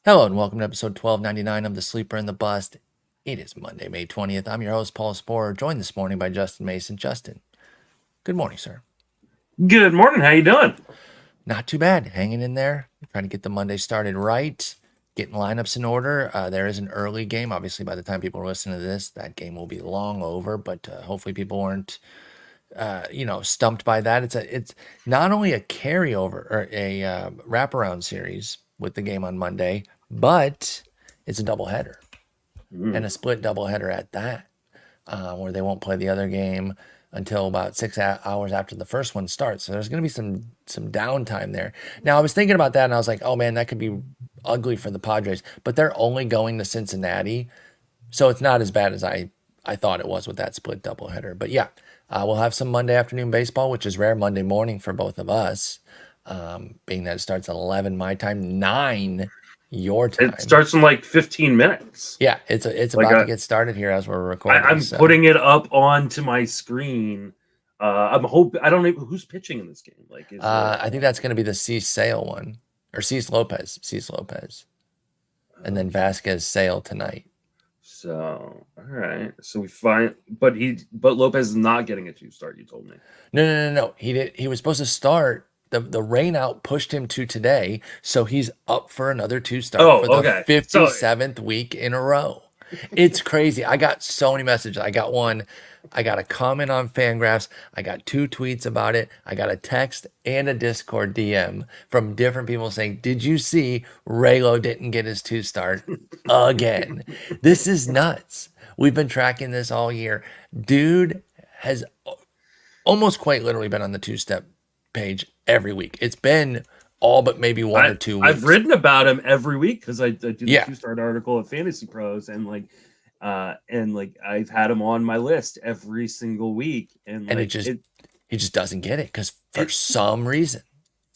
Hello and welcome to episode 1299 of The Sleeper and the Bust. It is Monday, May 20th. I'm your host, Paul Sporer, joined this morning by Justin Mason. Justin, good morning, sir. Good morning. How you doing? Not too bad. Hanging in there. Trying to get the Monday started right. Getting lineups in order. There is an early game. Obviously, by the time people are listening to this, that game will be long over. But hopefully people weren't, stumped by that. It's not only a carryover or a wraparound series with the game on Monday, but it's a doubleheader. And a split doubleheader at that, where they won't play the other game until about 6 hours after the first one starts. So there's going to be some downtime there. Now, I was thinking about that, and I was like, oh, man, that could be ugly for the Padres. But they're only going to Cincinnati, so it's not as bad as I thought it was with that split doubleheader. But, yeah, we'll have some Monday afternoon baseball, which is rare Monday morning for both of us, being that it starts at 11 my time, 9 your time. It starts in like 15 minutes. Yeah, it's about to get started here as we're recording. I'm putting it up onto my screen. I don't know who's pitching in this game. I think that's going to be the Cease Sale one, or Cease Lopez, and then Vasquez Sale tonight. So all right, so we find, but Lopez is not getting a 2-start. You told me. No. He was supposed to start. The rain out pushed him to today, so he's up for another 2-start for the 57th week in a row. It's crazy. I got so many messages. I got a comment on Fangraphs. I got 2 tweets about it. I got a text and a Discord DM from different people saying, did you see Raylo didn't get his 2-start again? This is nuts. We've been tracking this all year. Dude has almost quite literally been on the 2-step page every week. It's been all but maybe 1 or 2 weeks. I've written about him every week because I do the 2-start article at Fantasy Pros, and I've had him on my list every single week, and he just doesn't get it because for some reason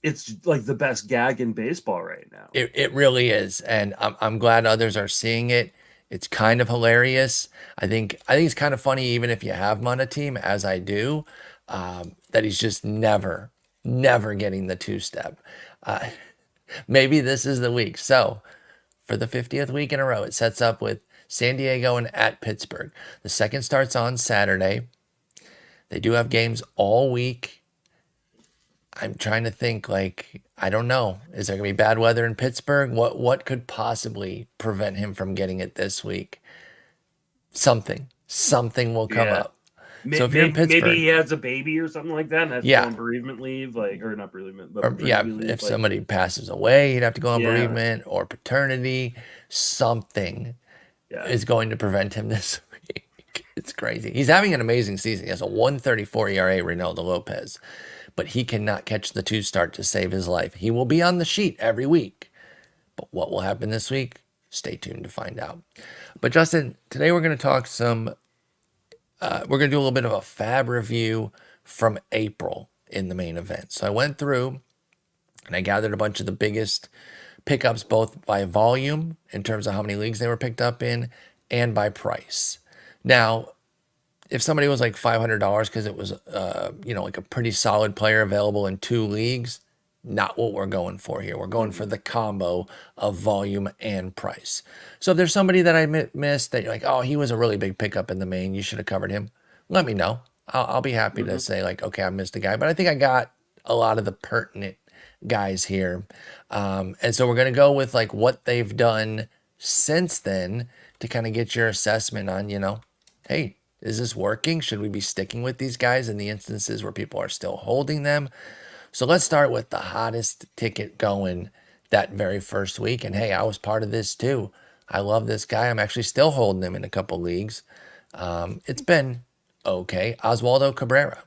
it's like the best gag in baseball right now. It really is, and I'm glad others are seeing it. It's kind of hilarious. I think it's kind of funny, even if you have him on a team, as I do, that he's just never getting the 2-step. Maybe this is the week. So for the 50th week in a row, it sets up with San Diego and at Pittsburgh. The second starts on Saturday. They do have games all week. I'm trying to think, I don't know. Is there going to be bad weather in Pittsburgh? What could possibly prevent him from getting it this week? Something will come up. So if you're in Pittsburgh, maybe he has a baby or something like that and has to go on bereavement leave, or not bereavement, but if somebody passes away, he'd have to go on bereavement or paternity. Something is going to prevent him this week. It's crazy. He's having an amazing season. He has a 1.34 ERA, Reynaldo Lopez, but he cannot catch the 2-start to save his life. He will be on the sheet every week, but what will happen this week? Stay tuned to find out. But Justin, today we're going to talk we're going to do a little bit of a FAAB review from April in the main event. So I went through and I gathered a bunch of the biggest pickups, both by volume in terms of how many leagues they were picked up in and by price. Now, if somebody was like $500 because it was, like a pretty solid player available in 2 leagues, not what we're going for here. We're going for the combo of volume and price. So if there's somebody that I missed that you're like, oh, he was a really big pickup in the main, you should have covered him, let me know. I'll be happy to say okay, I missed a guy. But I think I got a lot of the pertinent guys here. And so we're going to go with what they've done since then to kind of get your assessment on, hey, is this working? Should we be sticking with these guys in the instances where people are still holding them? So let's start with the hottest ticket going that very first week. And hey, I was part of this too. I love this guy. I'm actually still holding him in a couple leagues. It's been okay. Oswaldo Cabrera,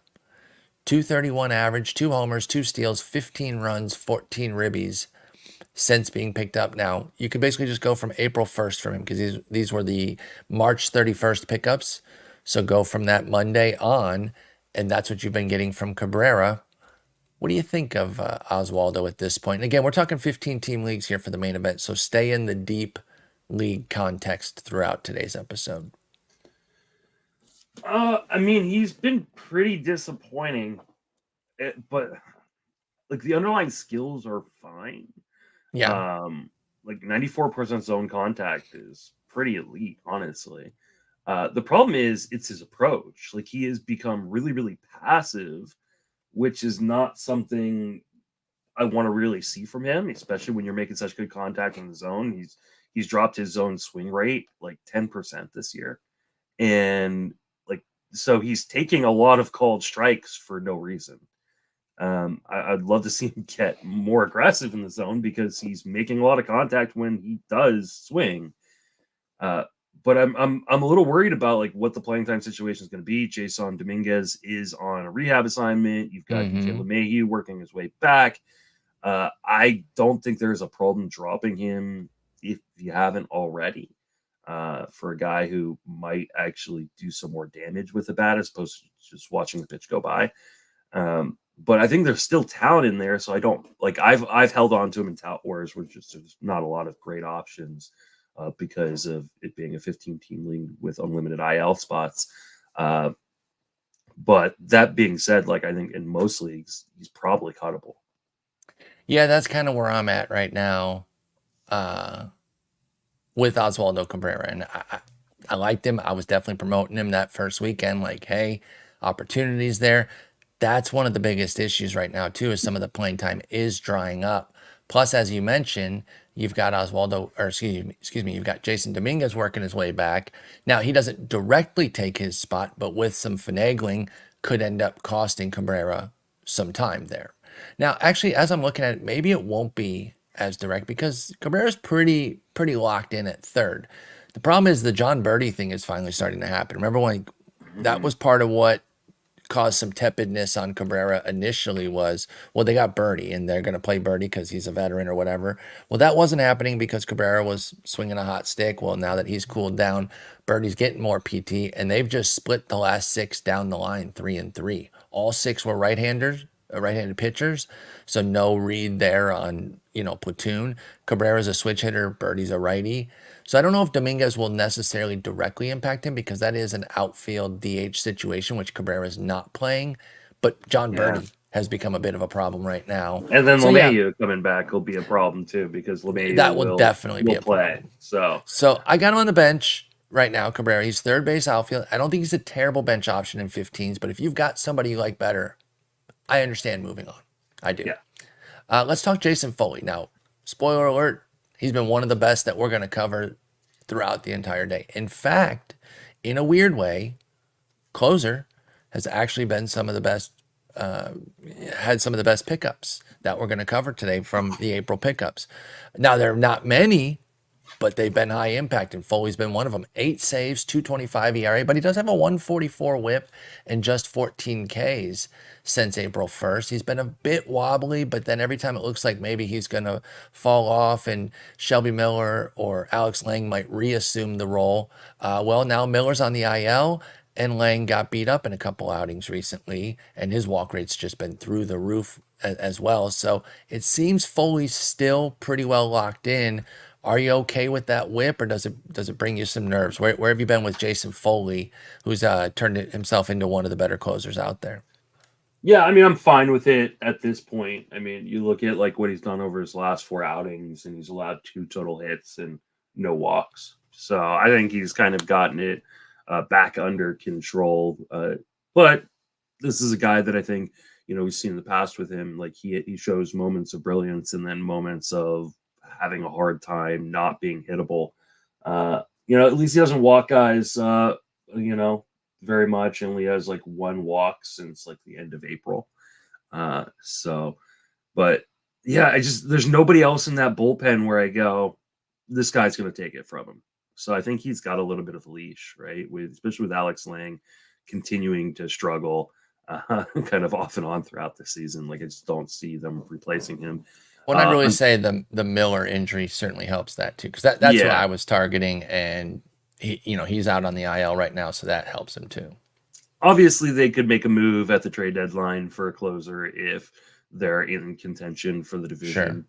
231 average, 2 homers, 2 steals, 15 runs, 14 ribbies since being picked up. Now, you could basically just go from April 1st from him because these were the March 31st pickups. So go from that Monday on, and that's what you've been getting from Cabrera. What do you think of Oswaldo at this point? And again, we're talking 15-team leagues here for the main event, so stay in the deep league context throughout today's episode. He's been pretty disappointing, but the underlying skills are fine. Yeah. like 94% zone contact is pretty elite, honestly. The problem is it's his approach. Like, he has become really, really passive, which is not something I want to really see from him, especially when you're making such good contact in the zone. He's dropped his zone swing rate like 10% this year. And like, so he's taking a lot of called strikes for no reason. I'd love to see him get more aggressive in the zone because he's making a lot of contact when he does swing. But I'm a little worried about like what the playing time situation is going to be. Jason Dominguez is on a rehab assignment. You've got DJ LeMahieu working his way back. I don't think there's a problem dropping him if you haven't already. For a guy who might actually do some more damage with the bat as opposed to just watching the pitch go by. But I think there's still talent in there, so I don't like. I've held on to him in Tout Wars, which is just not a lot of great options because of it being a 15-team league with unlimited IL spots. But that being said, like, I think in most leagues he's probably cuttable. Yeah, that's kind of where I'm at right now with Oswaldo Cabrera, and I liked him. I was definitely promoting him that first weekend. Like, hey, opportunities there. That's one of the biggest issues right now, too, is some of the playing time is drying up. Plus, as you mentioned, you've got you've got Jason Dominguez working his way back. Now, he doesn't directly take his spot, but with some finagling, could end up costing Cabrera some time there. Now, actually, as I'm looking at it, maybe it won't be as direct because Cabrera's pretty locked in at third. The problem is the John Birdie thing is finally starting to happen. Remember when that was part of what caused some tepidness on Cabrera initially was, well, they got Birdie and they're going to play Birdie because he's a veteran or whatever. Well, that wasn't happening because Cabrera was swinging a hot stick. Well, now that he's cooled down, Birdie's getting more PT, and they've just split the last 6 down the line 3-3. All 6 were right-handed pitchers, so no read there on, platoon. Cabrera's a switch hitter, Birdie's a righty. So I don't know if Dominguez will necessarily directly impact him because that is an outfield DH situation, which Cabrera is not playing. But John Birdie has become a bit of a problem right now. And then LeMahieu coming back will be a problem too because LeMahieu will definitely be a play. So I got him on the bench right now, Cabrera. He's third base outfield. I don't think he's a terrible bench option in 15s, but if you've got somebody you like better, I understand moving on. I do. Yeah. Let's talk Jason Foley. Now, spoiler alert, he's been one of the best that we're going to cover throughout the entire day. In fact, in a weird way, closer has actually been some of the best, had some of the best pickups that we're going to cover today from the April pickups. Now, there are not many, but they've been high impact, and Foley's been one of them. 8 saves, 2.25 ERA, but he does have a 1.44 whip and just 14 Ks since April 1st. He's been a bit wobbly, but then every time it looks like maybe he's going to fall off and Shelby Miller or Alex Lang might reassume the role. Well, now Miller's on the IL, and Lang got beat up in a couple outings recently, and his walk rate's just been through the roof as well. So it seems Foley's still pretty well locked in. Are you okay with that whip, or does it bring you some nerves? Where have you been with Jason Foley, who's turned himself into one of the better closers out there? Yeah, I mean, I'm fine with it at this point. I mean, you look at like what he's done over his last 4 outings, and he's allowed 2 total hits and no walks. So I think he's kind of gotten it back under control. But this is a guy that I think, we've seen in the past with him. Like he shows moments of brilliance and then moments of having a hard time not being hittable. At least he doesn't walk guys, very much, and only has like 1 walk since like the end of April. But yeah, there's nobody else in that bullpen where I go, this guy's going to take it from him. So I think he's got a little bit of a leash, right? Especially with Alex Lang continuing to struggle kind of off and on throughout the season. Like, I just don't see them replacing him. Well, I'd really say the Miller injury certainly helps that too, because that's what I was targeting, and he's out on the IL right now, so that helps him too. Obviously, they could make a move at the trade deadline for a closer if they're in contention for the division. Sure.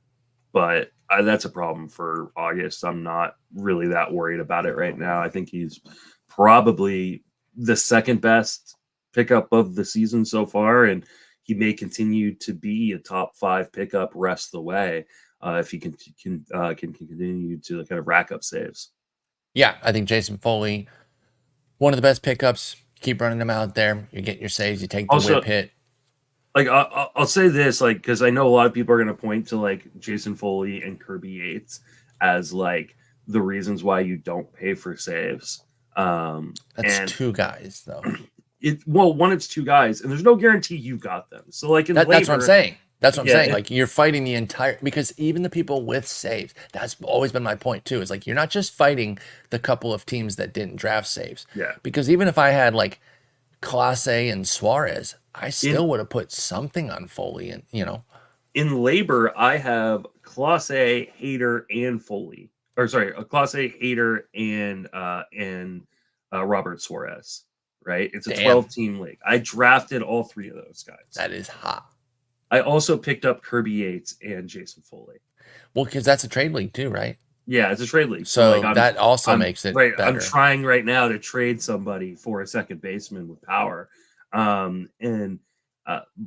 But that's a problem for August. I'm not really that worried about it right now. I think he's probably the second best pickup of the season so far, and he may continue to be a top 5 pickup rest the way. if he can continue to kind of rack up saves. Yeah, I think Jason Foley, one of the best pickups. Keep running them out there. You're getting your saves. You take the whip hit. Like I'll say this, like, because I know a lot of people are going to point to like Jason Foley and Kirby Yates as like the reasons why you don't pay for saves. That's two guys though. One, it's two guys, and there's no guarantee you got them. So like in that's what I'm saying. That's what I'm saying. Yeah. Like you're fighting the entire, because even the people with saves, that's always been my point too. Is like you're not just fighting the couple of teams that didn't draft saves. Yeah. Because even if I had like Clase and Suarez, I still would have put something on Foley, and in labor, I have Clase, Hader, and Foley. Or sorry, Clase, Hader, and Robert Suarez. Right? It's a 12-team league. I drafted all three of those guys. That is hot. I also picked up Kirby Yates and Jason Foley. Well, because that's a trade league too, right? Yeah, it's a trade league. So like that also makes it right. better. I'm trying right now to trade somebody for a second baseman with power. But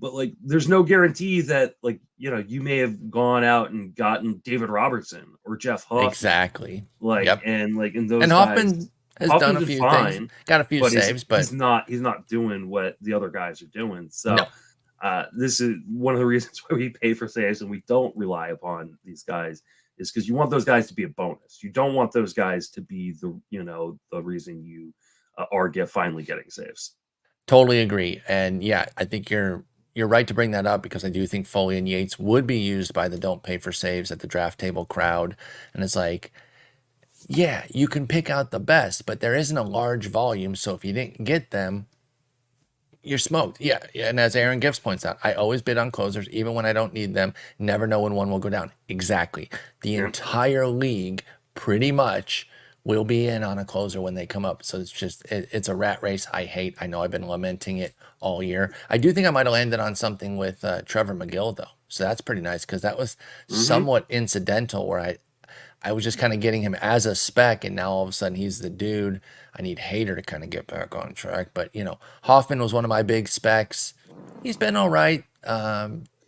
like there's no guarantee that like you may have gone out and gotten David Robertson or Jeff Hoffman. Exactly. Like yep. and like in those and Hoffman has done a few things, got a few saves, but he's not doing what the other guys are doing. So this is one of the reasons why we pay for saves and we don't rely upon these guys, is because you want those guys to be a bonus. You don't want those guys to be the reason you are finally getting saves. Totally agree. And yeah, I think you're right to bring that up, because I do think Foley and Yates would be used by the don't pay for saves at the draft table crowd. And it's like, yeah, you can pick out the best, but there isn't a large volume. So if you didn't get them, you're smoked. Yeah. And as Aaron Gifts points out, I always bid on closers, even when I don't need them. Never know when one will go down. Exactly. The entire league pretty much will be in on a closer when they come up. So it's just, it's a rat race I hate. I know I've been lamenting it all year. I do think I might have landed on something with Trevor McGill, though. So that's pretty nice, because that was somewhat incidental, where I was just kind of getting him as a spec, and now all of a sudden he's the dude. I need Hader to kind of get back on track. But, Hoffman was one of my big specs. He's been all right.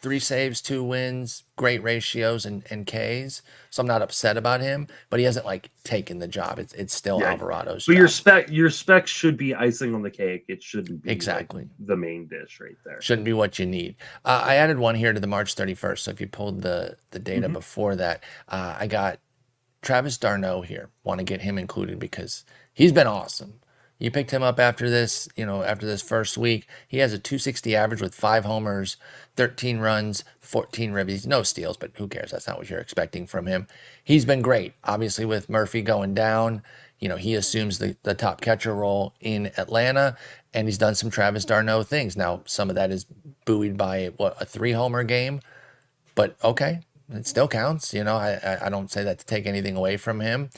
3 saves, 2 wins, great ratios and Ks. So I'm not upset about him, but he hasn't taken the job. It's still Alvarado's job. Your spec should be icing on the cake. It shouldn't be exactly the main dish right there. Shouldn't be what you need. I added one here to the March 31st. So if you pulled the data before that, I got Travis d'Arnaud here. Want to get him included because he's been awesome. You picked him up after this, after this first week. He has a 260 average with 5 homers, 13 runs, 14 ribbies, no steals, but who cares? That's not what you're expecting from him. He's been great. Obviously, with Murphy going down, he assumes the top catcher role in Atlanta, and he's done some Travis d'Arnaud things. Now, some of that is buoyed by a 3-homer game, but okay, it still counts. I don't say that to take anything away from him.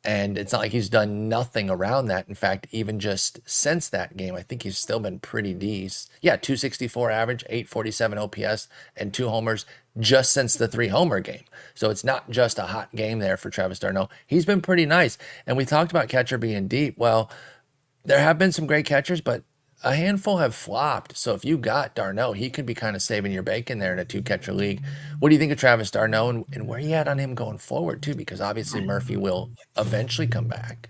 And it's not like he's done nothing around that. In fact, even just since that game, I think he's still been pretty decent. Yeah, 264 average, 847 OPS, and 2 homers just since the 3-homer game. So it's not just a hot game there for Travis d'Arnaud. He's been pretty nice. And we talked about catcher being deep. Well, there have been some great catchers, but a handful have flopped. So if you got d'Arnaud, he could be kind of saving your bacon there in a 2-catcher league. What do you think of Travis d'Arnaud, and where are you at on him going forward too? Because obviously Murphy will eventually come back.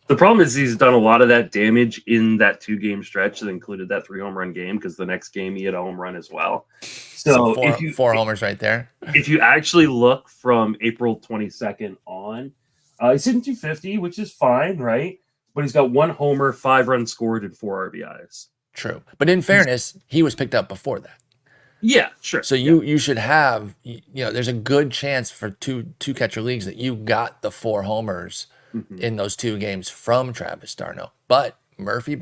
The problem is he's done a lot of that damage in that 2-game stretch that included that 3-home run game, because the next game he had a home run as well. So four homers right there. If you actually look from April 22nd on, he's hitting 250, which is fine, right? But he's got 1 homer, 5 runs scored, and 4 RBIs. True. But in fairness, he was picked up before that. Yeah, sure. So you should have, there's a good chance for two catcher leagues that you got the 4 homers in those 2 games from Travis d'Arnaud. But Murphy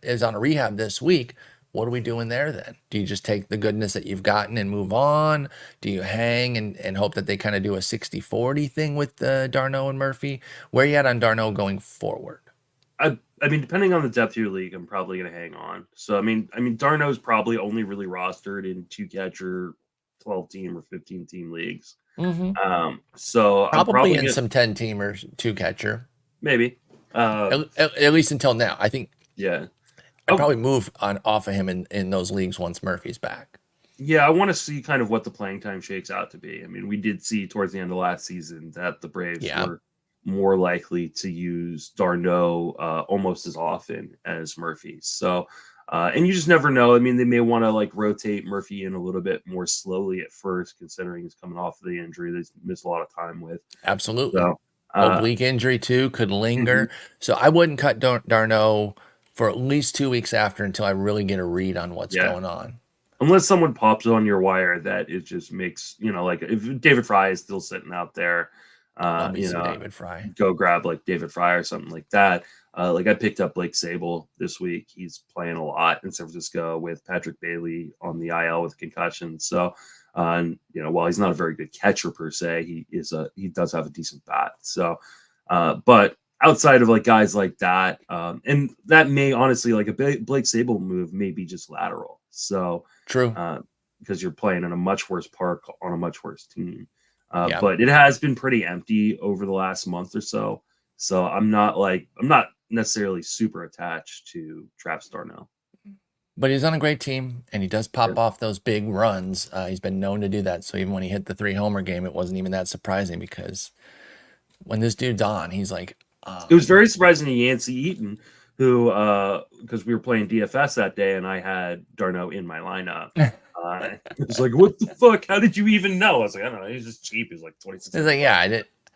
is on a rehab this week. What are we doing there then? Do you just take the goodness that you've gotten and move on? Do you hang and hope that they kind of do a 60-40 thing with d'Arnaud and Murphy? Where are you at on d'Arnaud going forward? I mean, depending on the depth of your league, I'm probably going to hang on. So, I mean, d'Arnaud's probably only really rostered in 2-catcher, 12-team or 15-team leagues. So probably in some 10-teamers, 2-catcher, maybe. At least until now, I think. Yeah, I'd probably move off of him in those leagues once Murphy's back. Yeah, I want to see kind of what the playing time shakes out to be. I mean, we did see towards the end of last season that the Braves Yeah. were more likely to use d'Arnaud almost as often as Murphy. So, and you just never know. I mean, they may want to like rotate Murphy in a little bit more slowly at first, considering he's coming off of the injury that he's missed a lot of time with. Absolutely. So, oblique injury too, could linger. So I wouldn't cut d'Arnaud for at least 2 weeks after until I really get a read on what's going on. Unless someone pops on your wire that it just makes, like if David Fry is still sitting out there, David Fry. Go grab like David Fry or something like that. Like I picked up Blake Sable this week. He's playing a lot in San Francisco with Patrick Bailey on the IL with concussion. So, while he's not a very good catcher per se, he does have a decent bat. So, but outside of like guys like that, and that may honestly like a Blake Sable move may be just lateral. So true, because you're playing in a much worse park on a much worse team. But it has been pretty empty over the last month or so. So I'm not necessarily super attached to Travis d'Arnaud. But he's on a great team, and he does pop off those big runs. He's been known to do that. So even when he hit the 3-homer game, it wasn't even that surprising because when this dude's on, he's like. It was very surprising to Yancey Eaton, who because we were playing DFS that day, and I had d'Arnaud in my lineup. It was like, what the fuck? How did you even know? I was like, I don't know. He's just cheap. He's like 26. He's like, yeah, I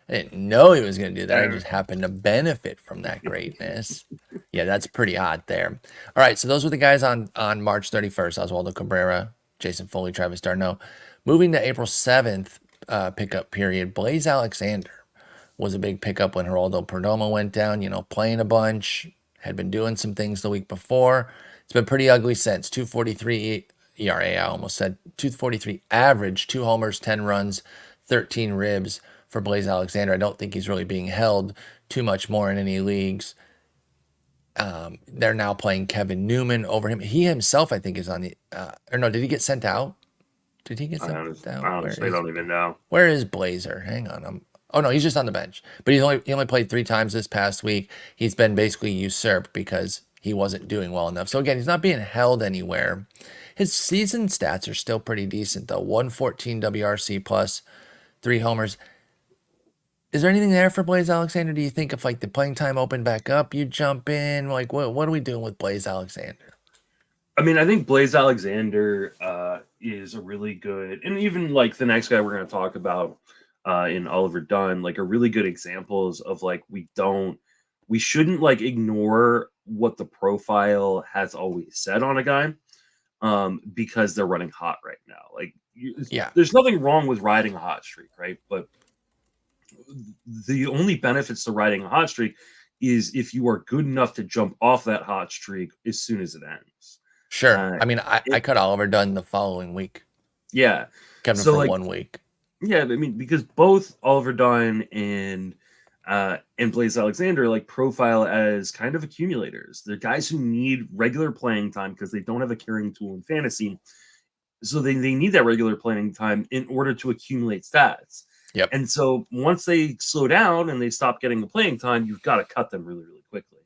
didn't know he was going to do that. I just happened to benefit from that greatness. Yeah, that's pretty odd there. All right, so those were the guys on March 31st. Oswaldo Cabrera, Jason Foley, Travis d'Arnaud. Moving to April 7th pickup period, Bryce Elder was a big pickup when Geraldo Perdomo went down, playing a bunch, had been doing some things the week before. It's been pretty ugly since. 2.43 ERA, I almost said. 2.43 average, 2 homers, 10 runs, 13 ribs for Bryce Elder. I don't think he's really being held too much more in any leagues. They're now playing Kevin Newman over him. He himself, I think, is on the or no, did he get sent out? Did he get sent out? I honestly don't even know. Where is Blazer? Hang on. Oh no, he's just on the bench. But he only played 3 times this past week. He's been basically usurped because he wasn't doing well enough. So again, he's not being held anywhere. His season stats are still pretty decent though. 114 WRC plus, 3 homers. Is there anything there for Bryce Elder? Do you think if like the playing time opened back up, you jump in? Like what are we doing with Bryce Elder? I mean, I think Bryce Elder is a really good, and even like the next guy we're going to talk about in Oliver Dunn, like are really good examples of like we shouldn't like ignore what the profile has always said on a guy because they're running hot right now. Like there's nothing wrong with riding a hot streak, right? But the only benefits to riding a hot streak is if you are good enough to jump off that hot streak as soon as it ends. Sure. I mean, I cut Oliver Dunn the following week. Yeah. Kept him for 1 week. Yeah, I mean, because both Oliver Dunn and Bryce Elder like profile as kind of accumulators. They're guys who need regular playing time because they don't have a carrying tool in fantasy. So they need that regular playing time in order to accumulate stats. Yep. And so once they slow down and they stop getting the playing time, you've got to cut them really, really quickly.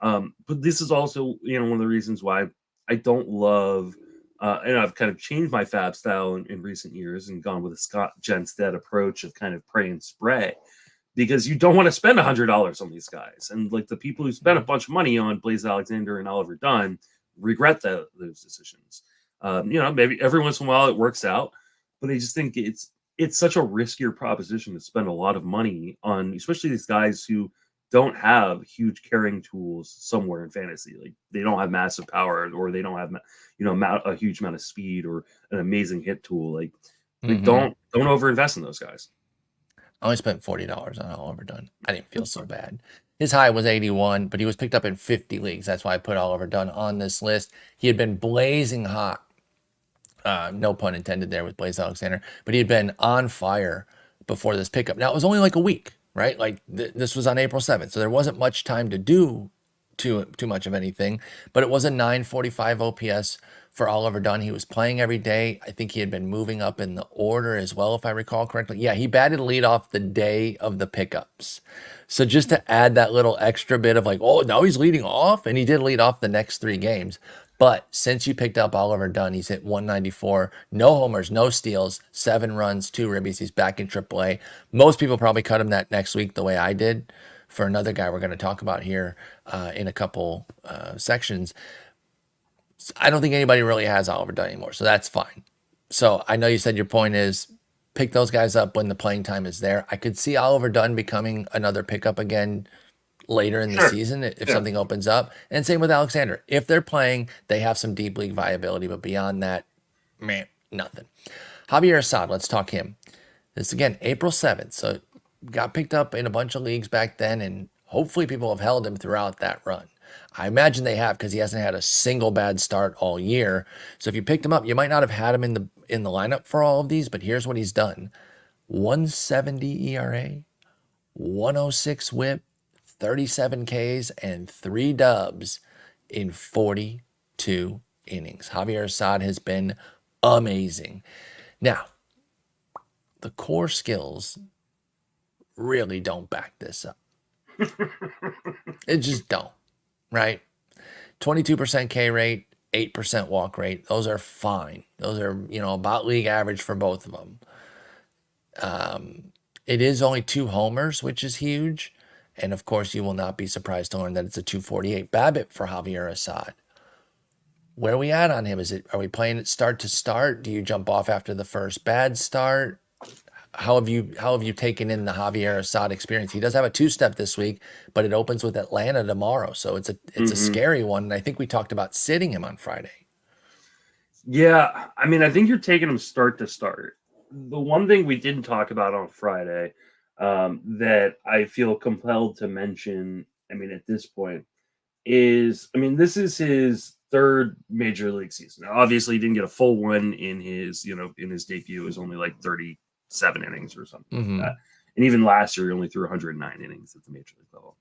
But this is also, one of the reasons why I don't love, and I've kind of changed my FAAB style in recent years and gone with a Scott Genstead approach of kind of pray and spray, because you don't want to spend $100 on these guys. And like the people who spent a bunch of money on Bryce Elder and Oliver Dunn regret those decisions. Maybe every once in a while it works out, but I just think it's such a riskier proposition to spend a lot of money on, especially these guys who don't have huge carrying tools somewhere in fantasy. Like they don't have massive power, or they don't have, a huge amount of speed or an amazing hit tool. Like don't overinvest in those guys. I only spent $40 on Oliver Dunn. I didn't feel so bad. His high was 81, but he was picked up in 50 leagues. That's why I put Oliver Dunn on this list. He had been blazing hot. No pun intended there with Bryce Elder, but he had been on fire before this pickup. Now, it was only like a week, right? Like this was on April 7th, so there wasn't much time to do too much of anything, but it was a 945 OPS for Oliver Dunn. He was playing every day. I think he had been moving up in the order as well, if I recall correctly. Yeah, he batted leadoff the day of the pickups. So just to add that little extra bit of like, oh, now he's leading off, and he did lead off the next 3 games. But since you picked up Oliver Dunn, he's hit 194, no homers, no steals, 7 runs, 2 ribbies. He's back in AAA. Most people probably cut him that next week the way I did for another guy we're going to talk about here in a couple sections. I don't think anybody really has Oliver Dunn anymore, so that's fine. So I know you said your point is pick those guys up when the playing time is there. I could see Oliver Dunn becoming another pickup again later in the season if something opens up. And same with Alexander. If they're playing, they have some deep league viability, but beyond that, man, nothing. Javier Assad, let's talk him. This again, April 7th. So got picked up in a bunch of leagues back then, and hopefully people have held him throughout that run. I imagine they have because he hasn't had a single bad start all year. So if you picked him up, you might not have had him in the lineup for all of these, but here's what he's done. 170 ERA, 106 whip, 37 Ks, and 3 dubs in 42 innings. Javier Assad has been amazing. Now, the core skills really don't back this up. It just don't, right? 22% K rate, 8% walk rate. Those are fine. Those are, about league average for both of them. It is only 2 homers, which is huge. And of course, you will not be surprised to learn that it's a 248 BABIP for Javier Assad. Where are we at on him? Are we playing it start to start? Do you jump off after the first bad start? How have you taken in the Javier Assad experience? He does have a 2-step this week, but it opens with Atlanta tomorrow, so it's a scary one. And I think we talked about sitting him on Friday. Yeah, I mean, I think you're taking him start to start. The one thing we didn't talk about on Friday that I feel compelled to mention, I mean, at this point, is, I mean, this is his 3rd major league season. Now, obviously, he didn't get a full one in his, in his debut. It was only like 37 innings or something like that. And even last year, he only threw 109 innings at the major league level.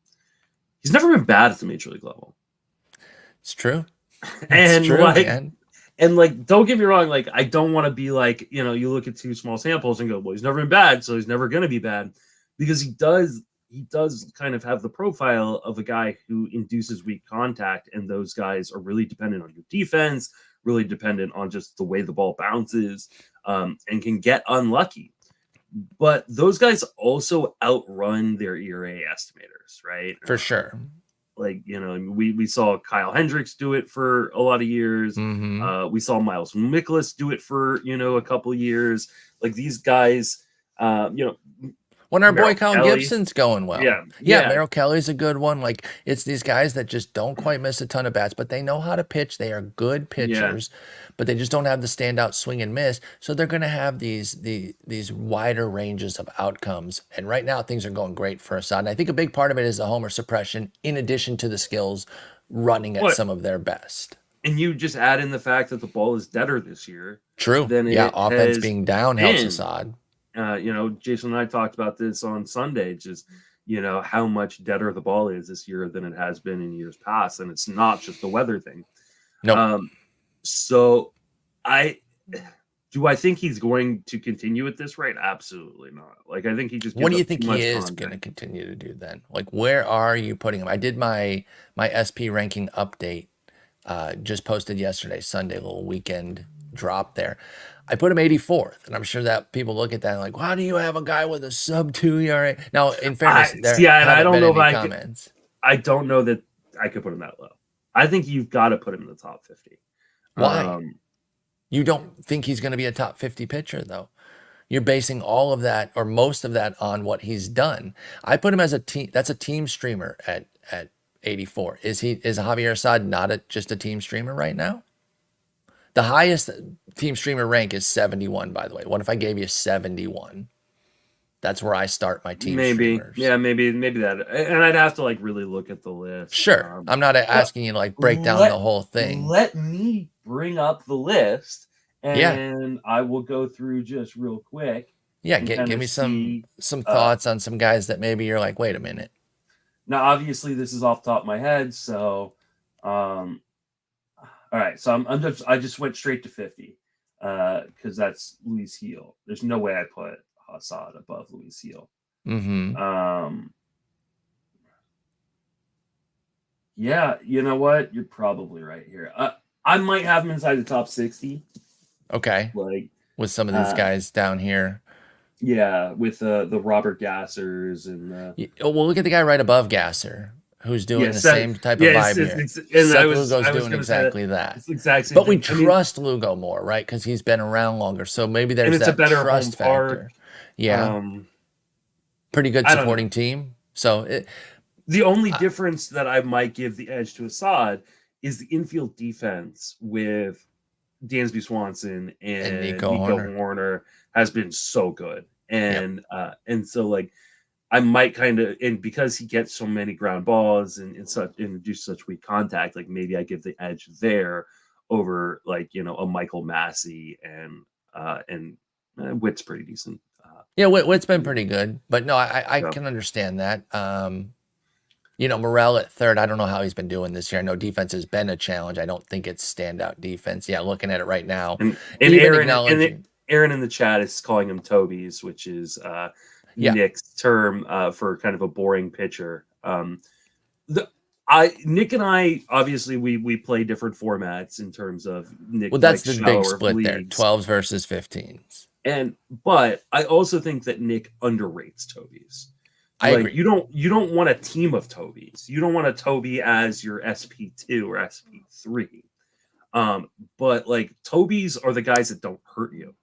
He's never been bad at the major league level. It's true. It's true, man. And don't get me wrong, I don't want to be you look at 2 small samples and go, well, he's never been bad, so he's never going to be bad, because he does kind of have the profile of a guy who induces weak contact, and those guys are really dependent on your defense, really dependent on just the way the ball bounces, and can get unlucky. But those guys also outrun their ERA estimators, right? For sure. We saw Kyle Hendricks do it for a lot of years. We saw Miles Mikolas do it for, a couple of years. These guys, when our boy Kyle Gibson's going well. Yeah. Merrill Kelly's a good one. It's these guys that just don't quite miss a ton of bats, but they know how to pitch. They are good pitchers, but they just don't have the standout swing and miss. So they're going to have these wider ranges of outcomes. And right now things are going great for Assad. And I think a big part of it is the homer suppression, in addition to the skills running at some of their best. And you just add in the fact that the ball is deader this year. True. Offense being down helps Assad. Jason and I talked about this on Sunday, just, how much deader the ball is this year than it has been in years past. And it's not just the weather thing. No. So I think he's going to continue at this rate? Absolutely not. I think he just, what do you think he is going to continue to do then? Where are you putting him? I did my SP ranking update, just posted yesterday, Sunday, little weekend drop there. I put him 84th, and I'm sure that people look at that and how do you have a guy with a sub-2 ERA? Now, in fairness, I don't know if I don't know that I could put him that low. I think you've got to put him in the top 50. Why? You don't think he's going to be a top 50 pitcher, though? You're basing all of that or most of that on what he's done. I put him as a team. That's a team streamer at 84. Is Javier Assad not just a team streamer right now? The highest team streamer rank is 71, by the way. What if I gave you 71? That's where I start my team streamers. Yeah, maybe that. And I'd have to really look at the list. Sure. I'm not asking you to break down the whole thing. Let me bring up the list, and I will go through just real quick. Yeah, give me some thoughts on some guys that maybe you're wait a minute. Now, obviously, this is off the top of my head, so all right, so I just went straight to 50 because that's Luis Gil. There's no way I put Assad above Luis Gil. Yeah, you know what? You're probably right here. I might have him inside the top 60. Okay. Like with some of these guys down here. Yeah, with the Robert Gassers and well, look at the guy right above Gasser, who's doing the Seth, same type of vibe here. and Seth Lugo's doing exactly that. It's the exact same but thing. we trust Lugo more, right? Because he's been around longer. So maybe there's that a better trust factor. Park. Yeah. Pretty good supporting team. So the only difference that I might give the edge to Assad is the infield defense with Dansby Swanson and Nico Horner has been so good. And so like I might kind of, and because he gets so many ground balls and do such weak contact, like maybe I give the edge there over like, you know, a Michael Massey and Witt's pretty decent. Witt's been pretty good, but no, I can understand that. You know, Morel at third, I don't know how he's been doing this year. I know defense has been a challenge. I don't think it's standout defense. Yeah, looking at it right now. And Aaron in the chat is calling him Toby's, which is Nick's term for kind of a boring pitcher. Nick and I, obviously, we play different formats in terms of Nick. Well, that's the big split there, 12s versus 15s. But I also think that Nick underrates Toby's. I agree. You don't want a team of Tobys. You don't want a Toby as your SP2 or SP3. But like Tobys are the guys that don't hurt you.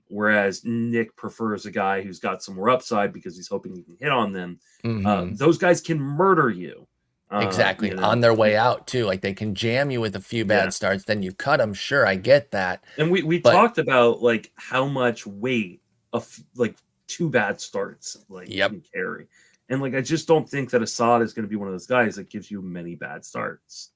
Whereas Nick prefers a guy who's got some more upside because he's hoping he can hit on them. Mm-hmm. Those guys can murder you. Exactly. On their way out too. Like they can jam you with a few bad starts, then you cut them. Sure, I get that. And we talked about like how much weight like 2 bad starts can carry. And like I just don't think that Assad is going to be one of those guys that gives you many bad starts.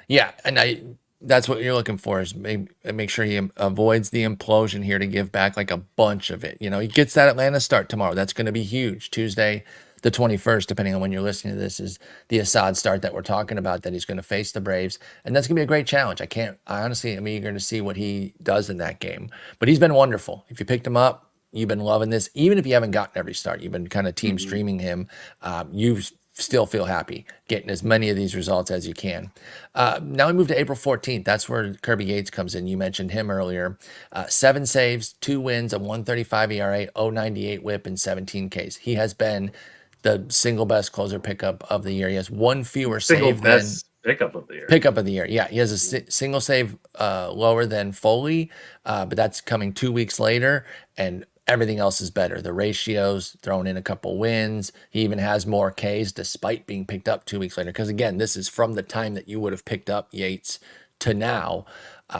Yeah, and that's what you're looking for is make sure he avoids the implosion here to give back like a bunch of it. You know, he gets that Atlanta start tomorrow. That's going to be huge. Tuesday, the 21st, depending on when you're listening to this, is the Assad start that we're talking about, that he's going to face the Braves. And that's going to be a great challenge. I honestly am eager to see what he does in that game. But he's been wonderful. If you picked him up, you've been loving this. Even if you haven't gotten every start, you've been kind of team streaming him. You still feel happy getting as many of these results as you can. Now we move to April 14th. That's where Kirby Yates comes in. You mentioned him earlier. 7 saves, 2 wins, a 1.35 ERA, 0.98 WHIP, and 17 Ks. He has been the single best closer pickup of the year. He has 1 fewer save than pickup of the year. Pickup of the year. Yeah, he has a single save lower than Foley, but that's coming 2 weeks later, and everything else is better. The ratios, thrown in a couple wins. He even has more Ks despite being picked up 2 weeks later. Because again, this is from the time that you would have picked up Yates to now.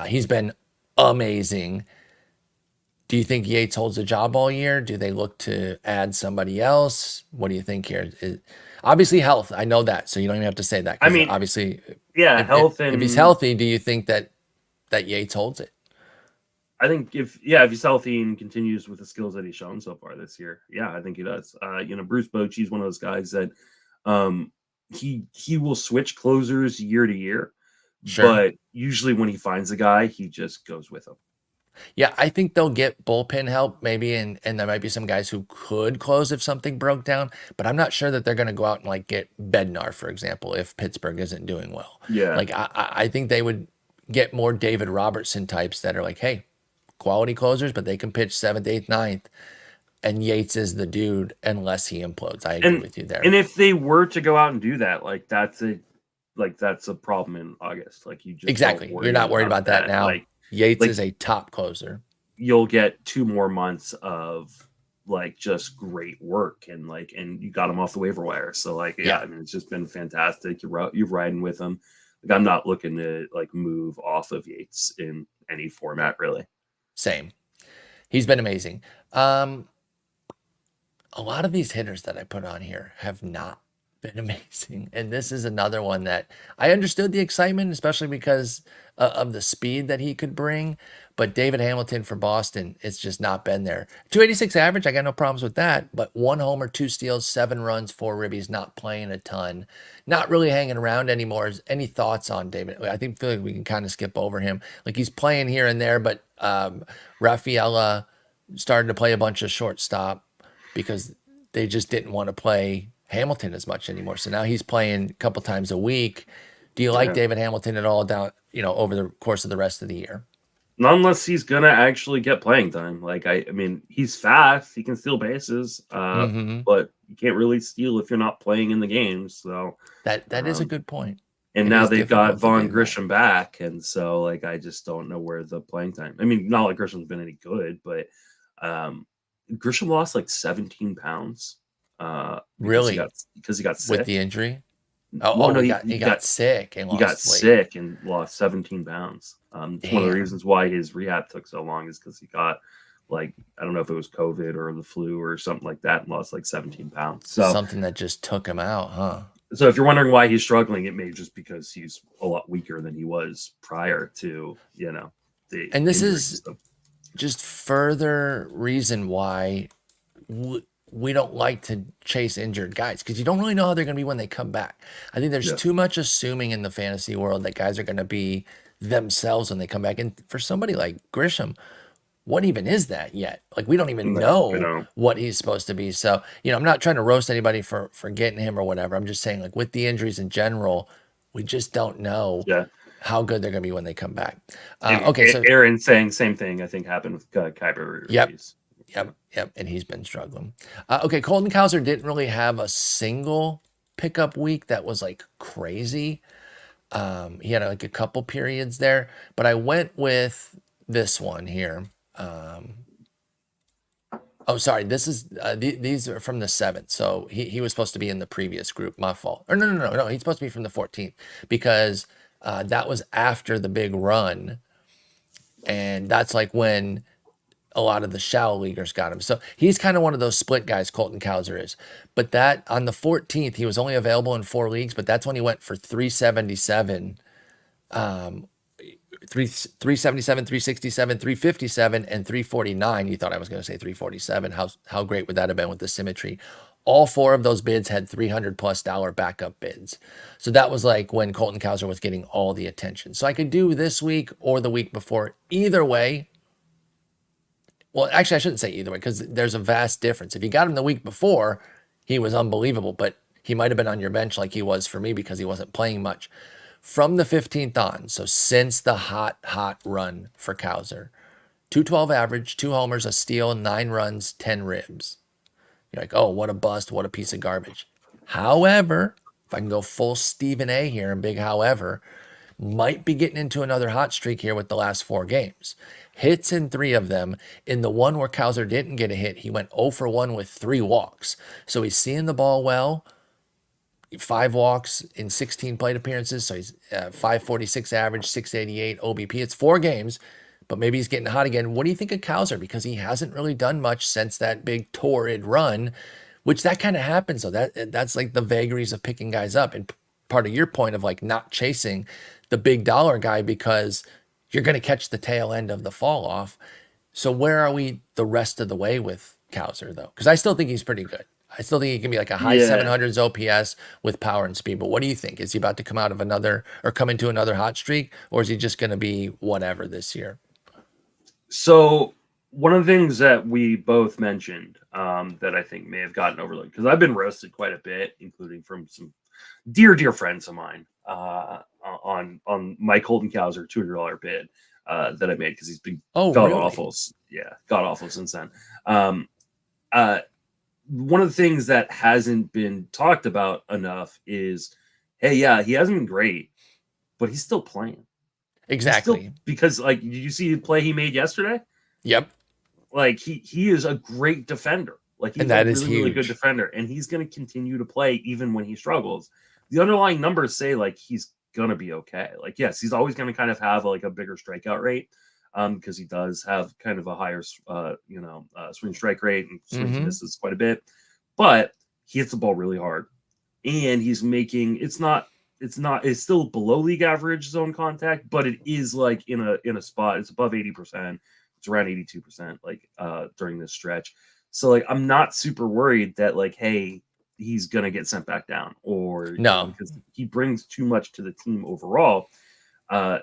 He's been amazing. Do you think Yates holds a job all year? Do they look to add somebody else? What do you think here? Obviously health. I know that, so you don't even have to say that. I mean, obviously, health. If he's healthy, do you think that Yates holds it? I think if he's healthy and continues with the skills that he's shown so far this year, I think he does. Bruce Bochy's one of those guys that he will switch closers year to year, but usually when he finds a guy, he just goes with him. Yeah, I think they'll get bullpen help maybe, and there might be some guys who could close if something broke down, but I'm not sure that they're going to go out and like get Bednar, for example, if Pittsburgh isn't doing well. Yeah, like I think they would get more David Robertson types that are like, hey, quality closers, but they can pitch 7th, 8th, 9th, and Yates is the dude unless he implodes. I agree with you there. And if they were to go out and do that, that's a problem in August. Like you just you're not worried about that now. Like, Yates is a top closer. You'll get 2 more months of like just great work and you got him off the waiver wire. So I mean, it's just been fantastic. You're riding with him. Like I'm not looking to like move off of Yates in any format really. Same. He's been amazing. A lot of these hitters that I put on here have not been amazing. And this is another one that I understood the excitement, especially because of the speed that he could bring. But David Hamilton for Boston, it's just not been there. 286 average, I got no problems with that. But 1 homer, 2 steals, 7 runs, 4 ribbies, not playing a ton. Not really hanging around anymore. Any thoughts on David? I feel like we can kind of skip over him. Like he's playing here and there, but Rafaela started to play a bunch of shortstop because they just didn't want to play Hamilton as much anymore. So now he's playing a couple times a week. Do you like David Hamilton at all down over the course of the rest of the year. Not unless he's gonna actually get playing time. Like I mean, he's fast. He can steal bases, but you can't really steal if you're not playing in the games. So that is a good point. And now they've got Vaughn Grisham back, and so like I just don't know where the playing time. I mean, not like Grisham's been any good, but Grisham lost like 17 pounds. Really? Because he got sick with the injury. No, he got sick and lost 17 pounds. It's one of the reasons why his rehab took so long is because he got like, I don't know if it was COVID or the flu or something like that, and lost like 17 pounds. So something that just took him out, huh? So if you're wondering why he's struggling, it may just because he's a lot weaker than he was prior to, the. And this is just further reason why we don't like to chase injured guys, because you don't really know how they're going to be when they come back. I think there's too much assuming in the fantasy world that guys are going to be themselves when they come back. And for somebody like Grisham, what even is that yet? Like, we don't even know what he's supposed to be. So, I'm not trying to roast anybody for getting him or whatever. I'm just saying, like, with the injuries in general, we just don't know how good they're going to be when they come back. Okay, so Aaron saying same thing, I think, happened with Kyber. Yep, and he's been struggling. Okay, Colton Cowser didn't really have a single pickup week that was, like, crazy. He had, like, a couple periods there, but I went with this one here. This is these are from the 7th, so he was supposed to be in the previous group. My fault. Or no, he's supposed to be from the 14th, because that was after the big run, and that's like when a lot of the shallow leaguers got him. So he's kind of one of those split guys, Colton Cowser is. But that on the 14th, he was only available in 4 leagues, but that's when he went for 377. 377, 367, 357, and 349. You thought I was going to say 347. How great would that have been with the symmetry? All 4 of those bids had $300+ backup bids. So that was like when Colton Cowser was getting all the attention. So I could do this week or the week before. Either way. Well, actually, I shouldn't say either way, because there's a vast difference. If you got him the week before, he was unbelievable, but he might have been on your bench like he was for me because he wasn't playing much. From the 15th on, so since the hot run for Cowser, 212 average, 2 homers, a steal, 9 runs, 10 ribs. You're like, oh, what a bust, what a piece of garbage. However, if I can go full Stephen A here and big however, might be getting into another hot streak here with the last 4 games. Hits in 3 of them. In the one where Cowser didn't get a hit, he went 0 for 1 with 3 walks. So he's seeing the ball well. 5 walks in 16 plate appearances, so he's 546 average, 688 OBP. It's 4 games, but maybe he's getting hot again. What do you think of Cowser? Because he hasn't really done much since that big torrid run, which that kind of happens. So that's like the vagaries of picking guys up, and part of your point of like not chasing the big dollar guy because you're going to catch the tail end of the fall off. So where are we the rest of the way with Cowser though? Because I still think he's pretty good. I still think he can be like a high 700s OPS with power and speed. But what do you think? Is he about to come into another hot streak, or is he just going to be whatever this year? So one of the things that we both mentioned that I think may have gotten overlooked, because I've been roasted quite a bit, including from some dear friends of mine on my Colton Cowser $200 bid that I made, because he's been god-awful. Yeah, god-awful since then. One of the things that hasn't been talked about enough is, hey, yeah, he hasn't been great, but he's still playing. Exactly. Because, like, did you see the play he made yesterday? Yep. Like, he is a great defender. Like, he's a really good defender, and he's going to continue to play even when he struggles. The underlying numbers say, like, he's going to be okay. Like, yes, he's always going to kind of have, like, a bigger strikeout rate, because he does have kind of a higher, swing strike rate and swings and misses quite a bit, but he hits the ball really hard, and he's making it's still below league average zone contact, but it is like in a spot. It's above 80%. It's around 82%, like during this stretch. So like I'm not super worried that like, hey, he's gonna get sent back down or because he brings too much to the team overall.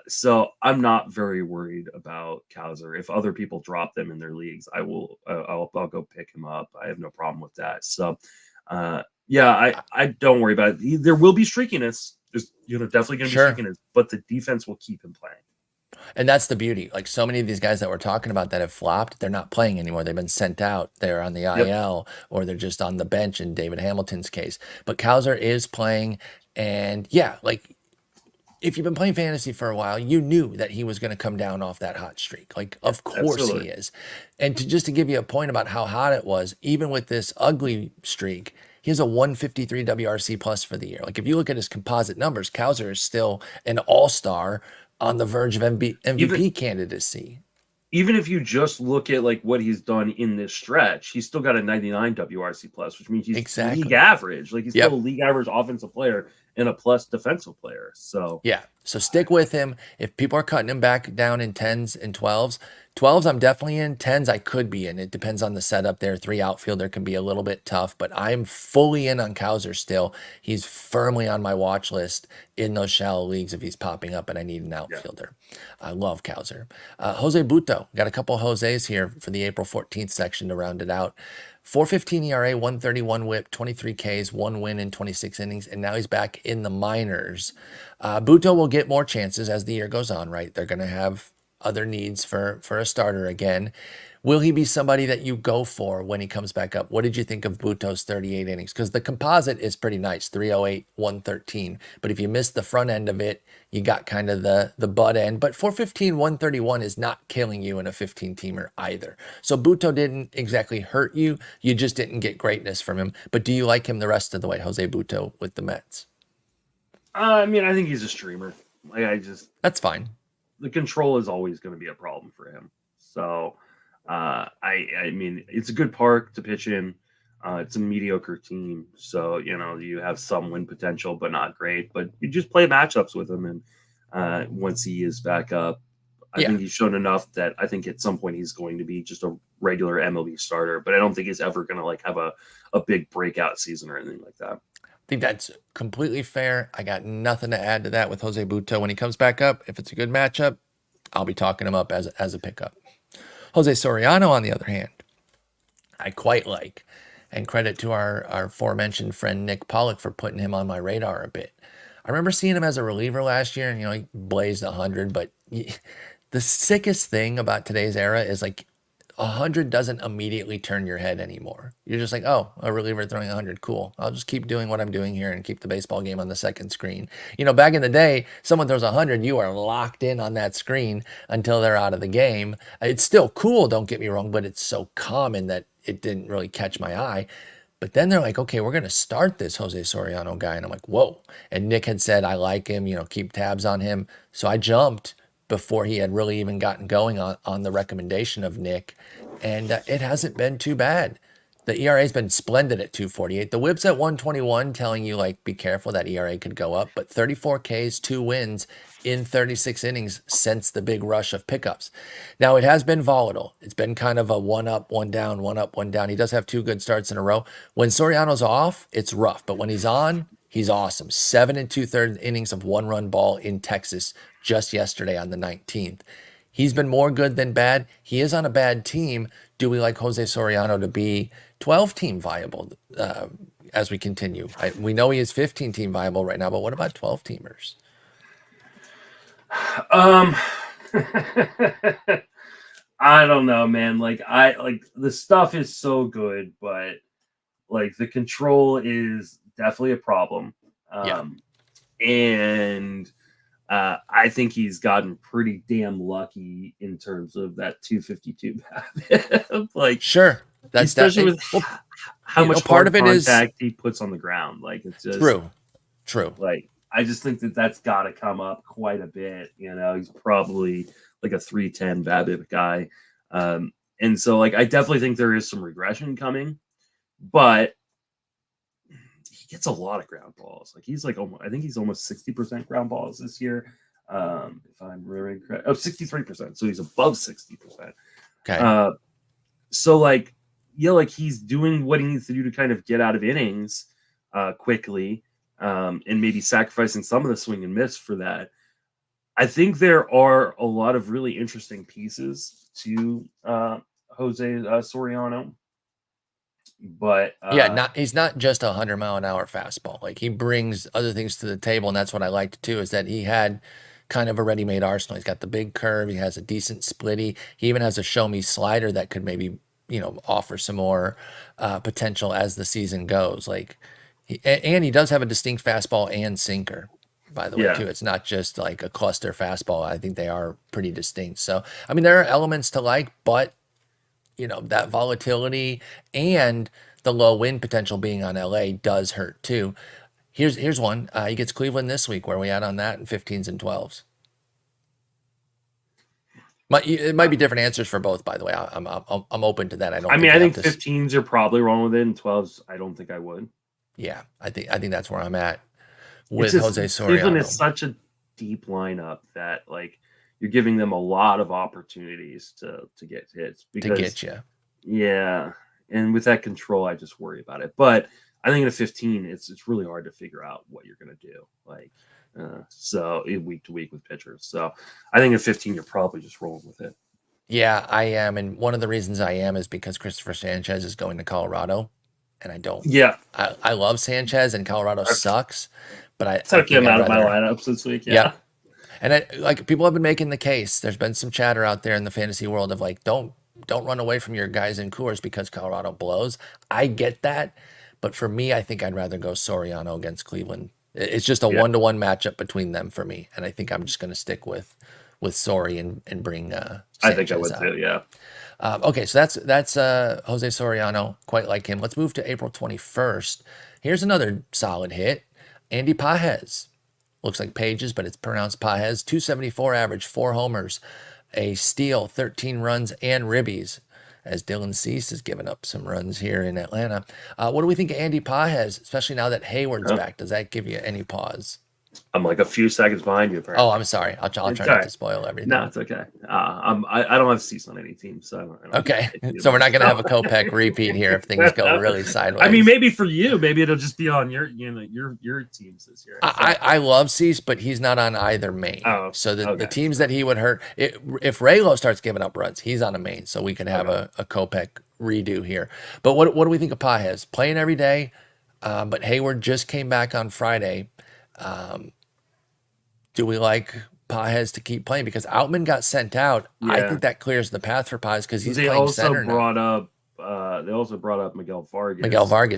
So I'm not very worried about Cowser. If other people drop them in their leagues, I'll go pick him up. I have no problem with that. So, I don't worry about it. There will be streakiness. is, definitely going to Sure. be shaking, but the defense will keep him playing. And that's the beauty. Like so many of these guys that we're talking about that have flopped, they're not playing anymore. They've been sent out. They're on the IL or they're just on the bench in David Hamilton's case. But Cowser is playing. And yeah, like if you've been playing fantasy for a while, you knew that he was going to come down off that hot streak. Like, of course he is. And to give you a point about how hot it was, even with this ugly streak, he has a 153 WRC plus for the year. Like, if you look at his composite numbers, Cowser is still an all-star on the verge of MVP candidacy. Even if you just look at like what he's done in this stretch, he's still got a 99 WRC plus, which means he's league average. Like he's still a league average offensive player and a plus defensive player. So yeah, so stick with him. If people are cutting him back down in 10s and 12s, I'm definitely in. 10s I could be in. It depends on the setup there. 3 outfielder can be a little bit tough, but I'm fully in on Cowser still. He's firmly on my watch list in those shallow leagues if he's popping up and I need an outfielder. I love Cowser. Jose Butto. Got a couple of Jose's here for the April 14th section to round it out. 4.15 ERA, 131 whip, 23 Ks, 1 win in 26 innings, and now he's back in the minors. Butto will get more chances as the year goes on, right? They're going to have other needs for a starter again. Will he be somebody that you go for when he comes back up? What did you think of Butto's 38 innings? Because the composite is pretty nice, 308, 113. But if you miss the front end of it, you got kind of the butt end. But 415, 131 is not killing you in a 15-teamer either. So Butto didn't exactly hurt you. You just didn't get greatness from him. But do you like him the rest of the way, Jose Butto with the Mets? I mean, I think he's a streamer. That's fine. The control is always going to be a problem for him. So I mean, it's a good park to pitch in. It's a mediocre team, so you have some win potential, but not great. But you just play matchups with him, and once he is back up, I think he's shown enough that I think at some point he's going to be just a regular MLB starter. But I don't think he's ever going to like have a big breakout season or anything like that. I think that's completely fair. I got nothing to add to that with Jose Butto. When he comes back up, if it's a good matchup, I'll be talking him up as a pickup. Jose Soriano, on the other hand, I quite like. And credit to our aforementioned friend Nick Pollock for putting him on my radar a bit. I remember seeing him as a reliever last year, and he blazed 100. But the sickest thing about today's era is like 100 doesn't immediately turn your head anymore. You're just like, oh, a reliever throwing 100, cool. I'll just keep doing what I'm doing here and keep the baseball game on the second screen. Back in the day, someone throws 100, you are locked in on that screen until they're out of the game. It's still cool, don't get me wrong, but it's so common that it didn't really catch my eye. But then they're like, okay, we're going to start this Jose Soriano guy. And I'm like, whoa. And Nick had said, I like him, keep tabs on him. So I jumped before he had really even gotten going on the recommendation of Nick. And it hasn't been too bad. The ERA has been splendid at 248. The whip's at 121, telling you, like, be careful, that ERA could go up. But 34 Ks, 2 wins in 36 innings since the big rush of pickups. Now, it has been volatile. It's been kind of a one up, one down, one up, one down. He does have 2 good starts in a row. When Soriano's off, it's rough. But when he's on, he's awesome. 7 2/3 innings of 1-run ball in Texas just yesterday on the 19th. He's been more good than bad. He is on a bad team. Do we like Jose Soriano to be 12-team viable as we continue? We know he is 15-team viable right now, but what about 12-teamers? I don't know, man. Like the stuff is so good, but like the control is definitely a problem. And I think he's gotten pretty damn lucky in terms of that 252 BABIP. Like, sure, that's especially with how much part of it contact he puts on the ground. Like, it's just true. Like, I just think that's got to come up quite a bit. He's probably like a 310 BABIP guy, and so like I definitely think there is some regression coming, but he gets a lot of ground balls. Like he's like I think he's almost 60% ground balls this year, if I'm remembering correct. 63%. So he's above 60%. Okay. So like he's doing what he needs to do to kind of get out of innings quickly, and maybe sacrificing some of the swing and miss for that. I think there are a lot of really interesting pieces to Jose Soriano. But he's not just 100-mile-an-hour fastball. Like, he brings other things to the table, and that's what I liked too. Is that he had kind of a ready-made arsenal. He's got the big curve. He has a decent splitty. He even has a show-me slider that could maybe offer some more potential as the season goes. Like, and he does have a distinct fastball and sinker. By the way, too, it's not just like a cluster fastball. I think they are pretty distinct. So, I mean, there are elements to like, but that volatility and the low win potential being on LA does hurt too. Here's one. He gets Cleveland this week. Where are we at on that in 15s and 12s? It might be different answers for both, by the way. I'm open to that. I think 15s are probably wrong with it, and 12s I don't think I would. Yeah, I think that's where I'm at with Jose Soriano. Cleveland is such a deep lineup that like you're giving them a lot of opportunities to get hits. To get you. Yeah, and with that control, I just worry about it. But I think in a 15, it's really hard to figure out what you're going to do. Like, so week to week with pitchers. So I think at 15, you're probably just rolling with it. Yeah, I am. And one of the reasons I am is because Christopher Sanchez is going to Colorado. And I don't. Yeah. I love Sanchez, and Colorado sucks. But I took him out of my lineups this week. Yeah. And like, people have been making the case. There's been some chatter out there in the fantasy world of like, don't run away from your guys in Coors because Colorado blows. I get that. But for me, I think I'd rather go Soriano against Cleveland. It's just a 1-to-1 matchup between them for me. And I think I'm just going to stick with Sori and bring Sanchez I think I would too, yeah. Okay, so that's Jose Soriano. Quite like him. Let's move to April 21st. Here's another solid hit. Andy Pages. Looks like Pages, but it's pronounced Pages. 274 average, 4 homers, a steal, 13 runs, and ribbies, as Dylan Cease has given up some runs here in Atlanta. What do we think of Andy Pages, especially now that Hayward's back? Does that give you any pause? I'm like a few seconds behind you. Apparently. Oh, I'm sorry. I'll try not to spoil everything. No, it's okay. I don't have Cease on any team, so I don't okay. So we're not going to have a Kopech repeat here if things go really sideways. I mean, maybe for you, maybe it'll just be on your teams this year. I love Cease, but he's not on either main. Oh, so the teams that he would hurt, if Raylo starts giving up runs, he's on a main, so we can have a Kopech redo here. But what do we think of Pages? Playing every day, but Hayward just came back on Friday. Do we like Pages to keep playing? Because Outman got sent out. Yeah. I think that clears the path for Pages because he's playing center now. They also brought up Miguel Vargas.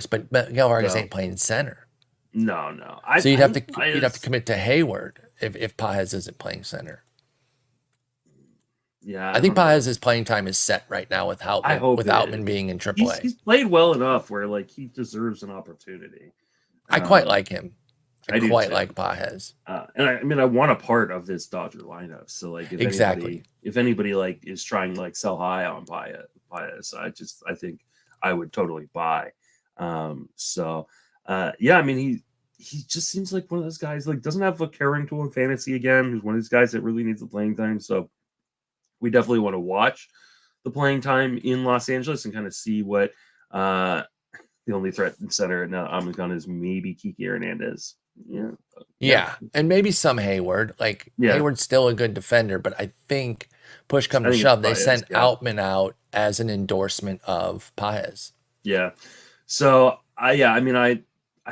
But Miguel Vargas ain't playing center. No. So you'd have to commit to Hayward if Pages isn't playing center. Yeah, I think Pages' playing time is set right now with Outman being in AAA. He's played well enough where like he deserves an opportunity. I quite like him. I quite like Pages. And I want a part of this Dodger lineup. So like if anybody like is trying to like sell high on Pages, I think I would totally buy. I mean he just seems like one of those guys like doesn't have a carrying tool in fantasy again, who's one of these guys that really needs the playing time. So we definitely want to watch the playing time in Los Angeles and kind of see what the only threat in center now I'm going is maybe Kiki Hernandez. Yeah, and maybe some Hayward. Hayward's still a good defender, but I think push come to shove, they sent Outman out as an endorsement of Pages. Yeah, so I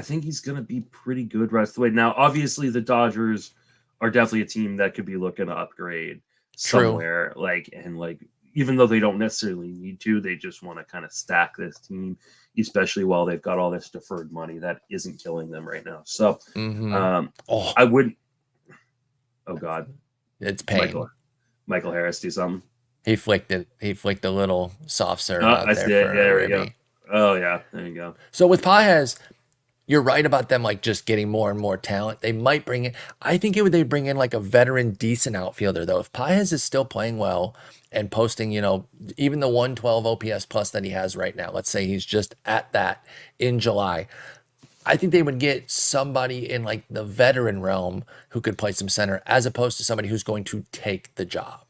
think he's gonna be pretty good rest of the way. Now, obviously, the Dodgers are definitely a team that could be looking to upgrade somewhere. Even though they don't necessarily need to, they just want to kind of stack this team, especially while they've got all this deferred money that isn't killing them right now. So I wouldn't. Oh God, it's pain. Michael Harris do something. He flicked it. He flicked a little soft serve out there. There we go. Oh yeah, there you go. So with Pages, you're right about them like just getting more and more talent. They might bring in. I think they bring in like a veteran, decent outfielder though. If Pages is still playing well and posting, even the 112 OPS plus that he has right now, let's say he's just at that in July, I think they would get somebody in like the veteran realm who could play some center as opposed to somebody who's going to take the job.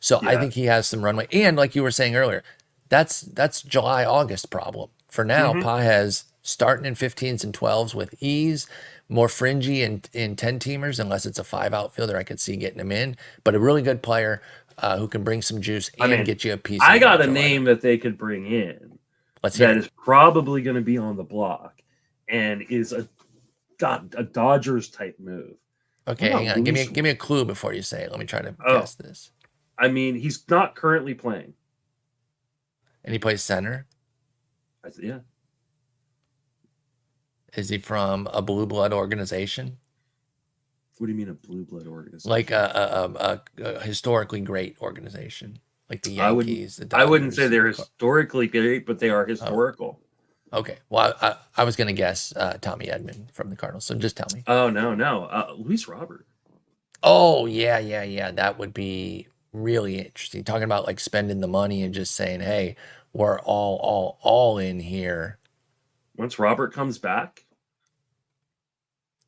So I think he has some runway. And like you were saying earlier, that's July, August problem. For now, Pages starting in 15s and 12s with ease, more fringy in 10-teamers, unless it's a 5 outfielder, I could see getting him in. But a really good player who can bring some juice and get you a piece. I got a name that they could bring in. Let's hear that it. is probably going to be on the block and is a Dodgers type move. Okay, hang on. Give me a clue before you say it. Let me try to guess this. I mean, he's not currently playing. And he plays center? Yeah. Is he from a blue blood organization? What do you mean a blue blood organization? Like a historically great organization, like the Yankees, the Dodgers. I wouldn't say they're historically great, but they are historical. Okay. Well, I was going to guess Tommy Edman from the Cardinals, so just tell me. Oh, no. Luis Robert. Oh, yeah. That would be really interesting. Talking about like spending the money and just saying, hey, we're all in here. Once Robert comes back,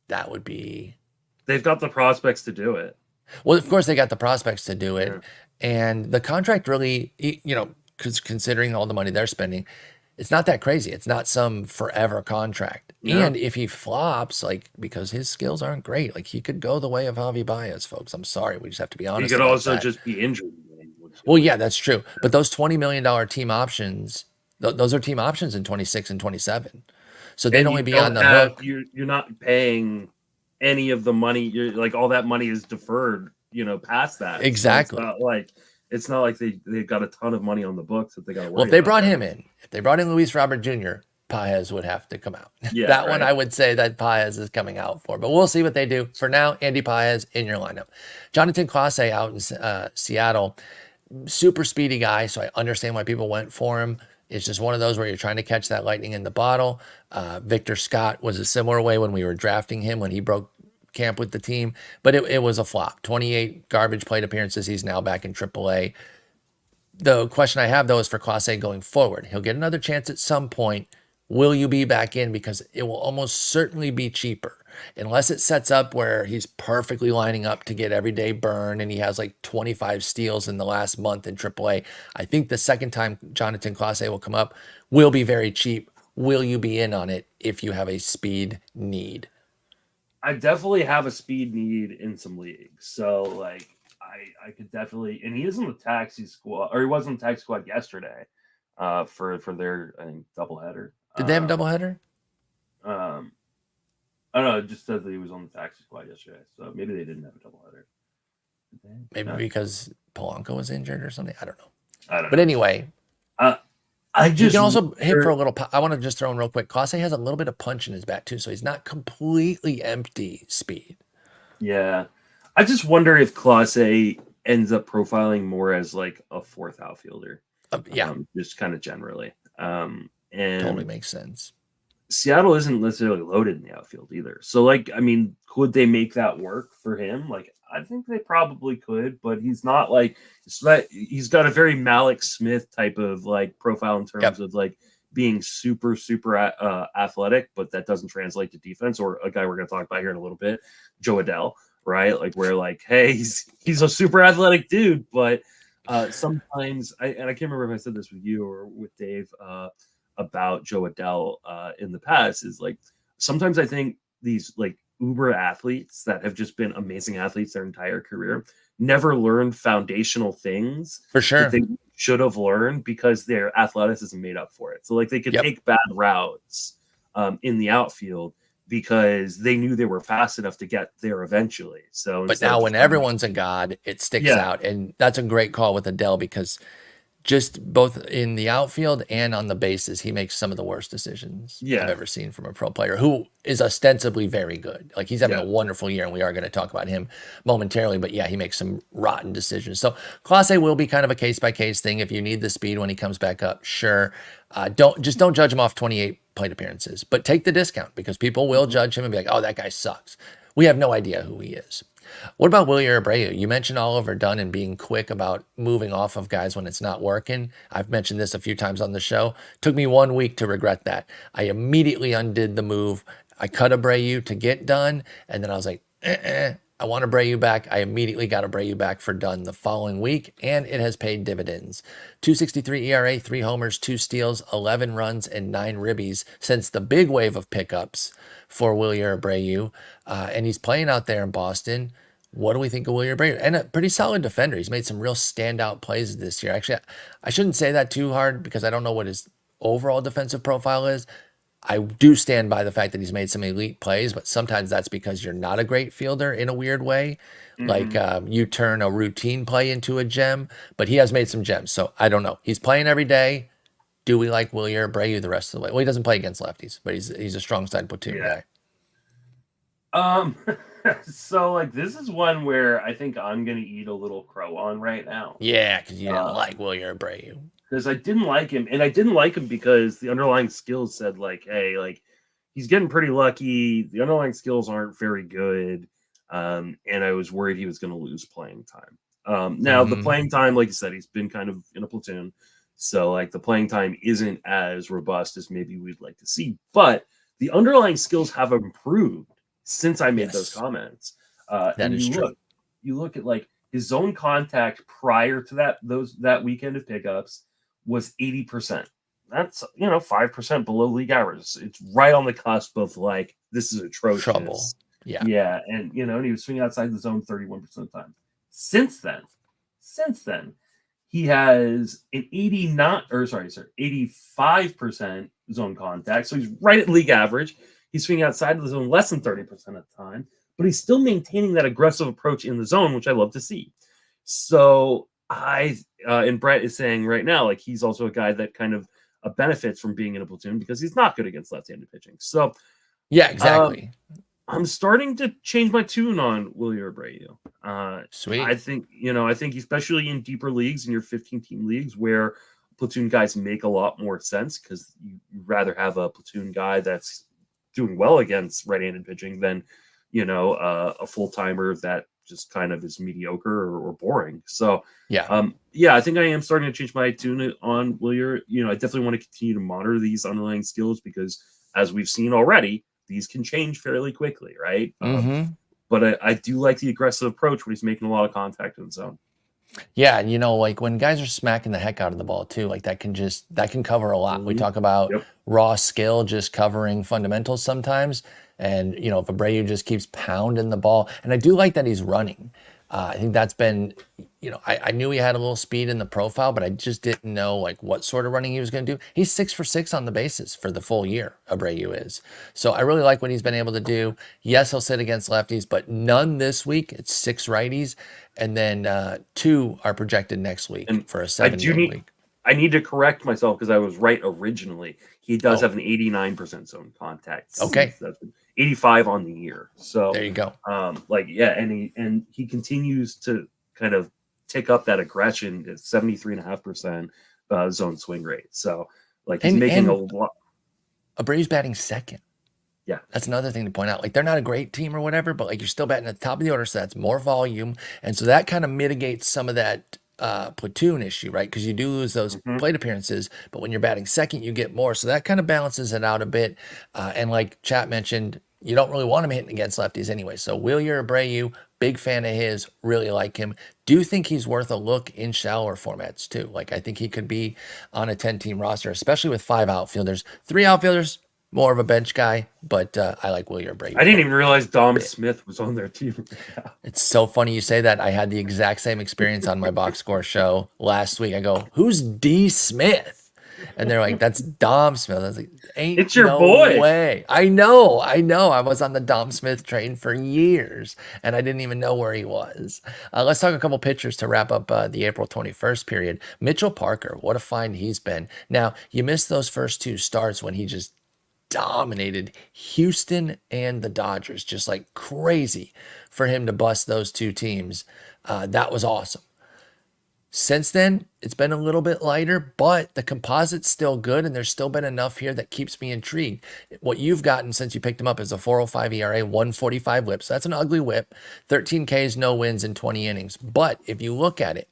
that would be... They've got the prospects to do it. Well, of course, they got the prospects to do it. Yeah. And the contract really, because considering all the money they're spending, it's not that crazy. It's not some forever contract. Yeah. And if he flops, like, because his skills aren't great, like, he could go the way of Javi Baez, folks. I'm sorry. We just have to be honest. He could also just be injured. Well, yeah, that's true. But those $20 million team options, those are team options in 26 and 27. So they'd only be on the hook. You're not paying any of the money. You're like, all that money is deferred, past that. Exactly. So it's not like they've got a ton of money on the books that they got to worry about. Well, if they brought him in, if they brought in Luis Robert Jr., Paez would have to come out. Yeah, that one I would say that Paez is coming out for, but we'll see what they do. For now, Andy Paez in your lineup. Jonatan Clase out in Seattle, super speedy guy, so I understand why people went for him. It's just one of those where you're trying to catch that lightning in the bottle. Victor Scott was a similar way when we were drafting him when he broke camp with the team, but it was a flop. 28 garbage plate appearances. He's now back in AAA. The question I have, though, is for Clase going forward. He'll get another chance at some point. Will you be back in? Because it will almost certainly be cheaper. Unless it sets up where he's perfectly lining up to get everyday burn and he has like 25 steals in the last month in AAA. I think the second time Jonatan Clase will come up will be very cheap. Will you be in on it if you have a speed need? I definitely have a speed need in some leagues. So, like, I could definitely... And he is in the taxi squad, or he was in the taxi squad yesterday for their, I think, doubleheader. Did they have a doubleheader? I don't know. It just says that he was on the taxi squad yesterday. So maybe they didn't have a doubleheader. Maybe because Polanco was injured or something. I don't know. But anyway... you can also hit for a little... I want to just throw in real quick. Clase has a little bit of punch in his bat, too, so he's not completely empty speed. Yeah. I just wonder if Clase ends up profiling more as, like, a fourth outfielder. Yeah. Just kind of generally. And totally makes sense. Seattle isn't necessarily loaded in the outfield either. So, like, I mean, could they make that work for him? Like, I think they probably could, but he's not like, he's got a very Malik Smith type of like profile in terms of like being super athletic, but that doesn't translate to defense. Or a guy we're going to talk about here in a little bit, Joe Adell, right? Like, where like, hey, he's a super athletic dude, but sometimes I can't remember if I said this with you or with Dave about Joe Adell in the past, is like sometimes I think these like uber athletes that have just been amazing athletes their entire career never learned foundational things for sure that they should have learned because their athleticism made up for it. So like they could take bad routes in the outfield because they knew they were fast enough to get there eventually. So but now when everyone's a god, it sticks out. And that's a great call with Adell, because just both in the outfield and on the bases, he makes some of the worst decisions I've ever seen from a pro player who is ostensibly very good. Like, he's having a wonderful year, and we are going to talk about him momentarily. But yeah, he makes some rotten decisions. So Clase will be kind of a case-by-case thing. If you need the speed when he comes back up, sure. Don't judge him off 28 plate appearances, but take the discount, because people will judge him and be like, oh, that guy sucks. We have no idea who he is. What about Wilyer Abreu? You mentioned Oliver Dunn and being quick about moving off of guys when it's not working. I've mentioned this a few times on the show. Took me 1 week to regret that. I immediately undid the move. I cut Abreu to get Dunn, and then I was like, I want Abreu back. I immediately got Abreu back for Dunn the following week, and it has paid dividends. 2.63 ERA, 3 homers, 2 steals, 11 runs, and 9 ribbies since the big wave of pickups for Wilyer Abreu. And he's playing out there in Boston. What do we think of Wilyer Abreu? And a pretty solid defender. He's made some real standout plays this year. Actually, I shouldn't say that too hard because I don't know what his overall defensive profile is. I do stand by the fact that he's made some elite plays, but sometimes that's because you're not a great fielder in a weird way. Like you turn a routine play into a gem, but he has made some gems. So I don't know. He's playing every day. Do we like Wilyer Abreu the rest of the way? Well, he doesn't play against lefties, but he's a strong side platoon guy. So like this is one where I think I'm gonna eat a little crow on right now. Yeah, because you didn't like Wilyer Abreu. Because I didn't like him, and I didn't like him because the underlying skills said like, hey, like he's getting pretty lucky. The underlying skills aren't very good, and I was worried he was going to lose playing time. Now the playing time, like you said, he's been kind of in a platoon, so like the playing time isn't as robust as maybe we'd like to see, but the underlying skills have improved since I made those comments. That is true. You look at like his zone contact prior to that weekend of pickups was 80%. That's 5% below league average. It's right on the cusp of like this is atrocious. Trouble. Yeah. Yeah. And and he was swinging outside the zone 31% of the time. Since then, he has an 85% zone contact. So he's right at league average. He's swinging outside of the zone less than 30% of the time, but he's still maintaining that aggressive approach in the zone, which I love to see. So and Brett is saying right now, like he's also a guy that kind of benefits from being in a platoon because he's not good against left-handed pitching. So yeah, exactly. I'm starting to change my tune on Wilyer Abreu. Sweet. I think especially in deeper leagues, in your 15-team leagues, where platoon guys make a lot more sense because you'd rather have a platoon guy that's doing well against right-handed pitching than a full-timer that just kind of is mediocre or boring. So I think I am starting to change my tune on Wilyer. I definitely want to continue to monitor these underlying skills because as we've seen already, these can change fairly quickly, right? But I do like the aggressive approach when he's making a lot of contact in the zone. Yeah, and like when guys are smacking the heck out of the ball too, like that can cover a lot. We talk about raw skill just covering fundamentals sometimes. And, if Abreu just keeps pounding the ball, and I do like that he's running. I think that's been, I knew he had a little speed in the profile, but I just didn't know like what sort of running he was going to do. He's 6 for 6 on the bases for the full year, Abreu is. So I really like what he's been able to do. Yes, he'll sit against lefties, but none this week. It's 6 righties, and then 2 are projected next week for a 7-game week. I need to correct myself because I was right originally. He does have an 89% zone contact. Okay. 85 on the year. So there you go. And he continues to kind of tick up that aggression at 73.5% zone swing rate. So like he's making a lot. Abreu's batting second. Yeah. That's another thing to point out. Like they're not a great team or whatever, but like you're still batting at the top of the order, so that's more volume. And so that kind of mitigates some of that platoon issue, right? Because you do lose those plate appearances, but when you're batting second, you get more. So that kind of balances it out a bit. And like Chat mentioned, you don't really want him hitting against lefties anyway. So Wilyer Abreu, big fan of his, really like him. Do think he's worth a look in shallower formats too. Like I think he could be on a 10-team roster, especially with 5 outfielders. 3 outfielders, more of a bench guy, but I like Wilyer Abreu. I didn't even realize Dom Smith was on their team. It's so funny you say that. I had the exact same experience on my box score show last week. I go, who's D. Smith? And they're like, that's Dom Smith. I was like, it's your boy. Way. I know. I was on the Dom Smith train for years, and I didn't even know where he was. Let's talk a couple pitchers to wrap up the April 21st period. Mitchell Parker, what a find he's been. Now, you missed those first 2 starts when he just dominated Houston and the Dodgers, just like crazy for him to bust those 2 teams. That was awesome. Since then, it's been a little bit lighter, but the composite's still good, and there's still been enough here that keeps me intrigued. What you've gotten since you picked him up is a 4.05 ERA, 145 whip. So that's an ugly whip. 13 Ks, no wins in 20 innings. But if you look at it,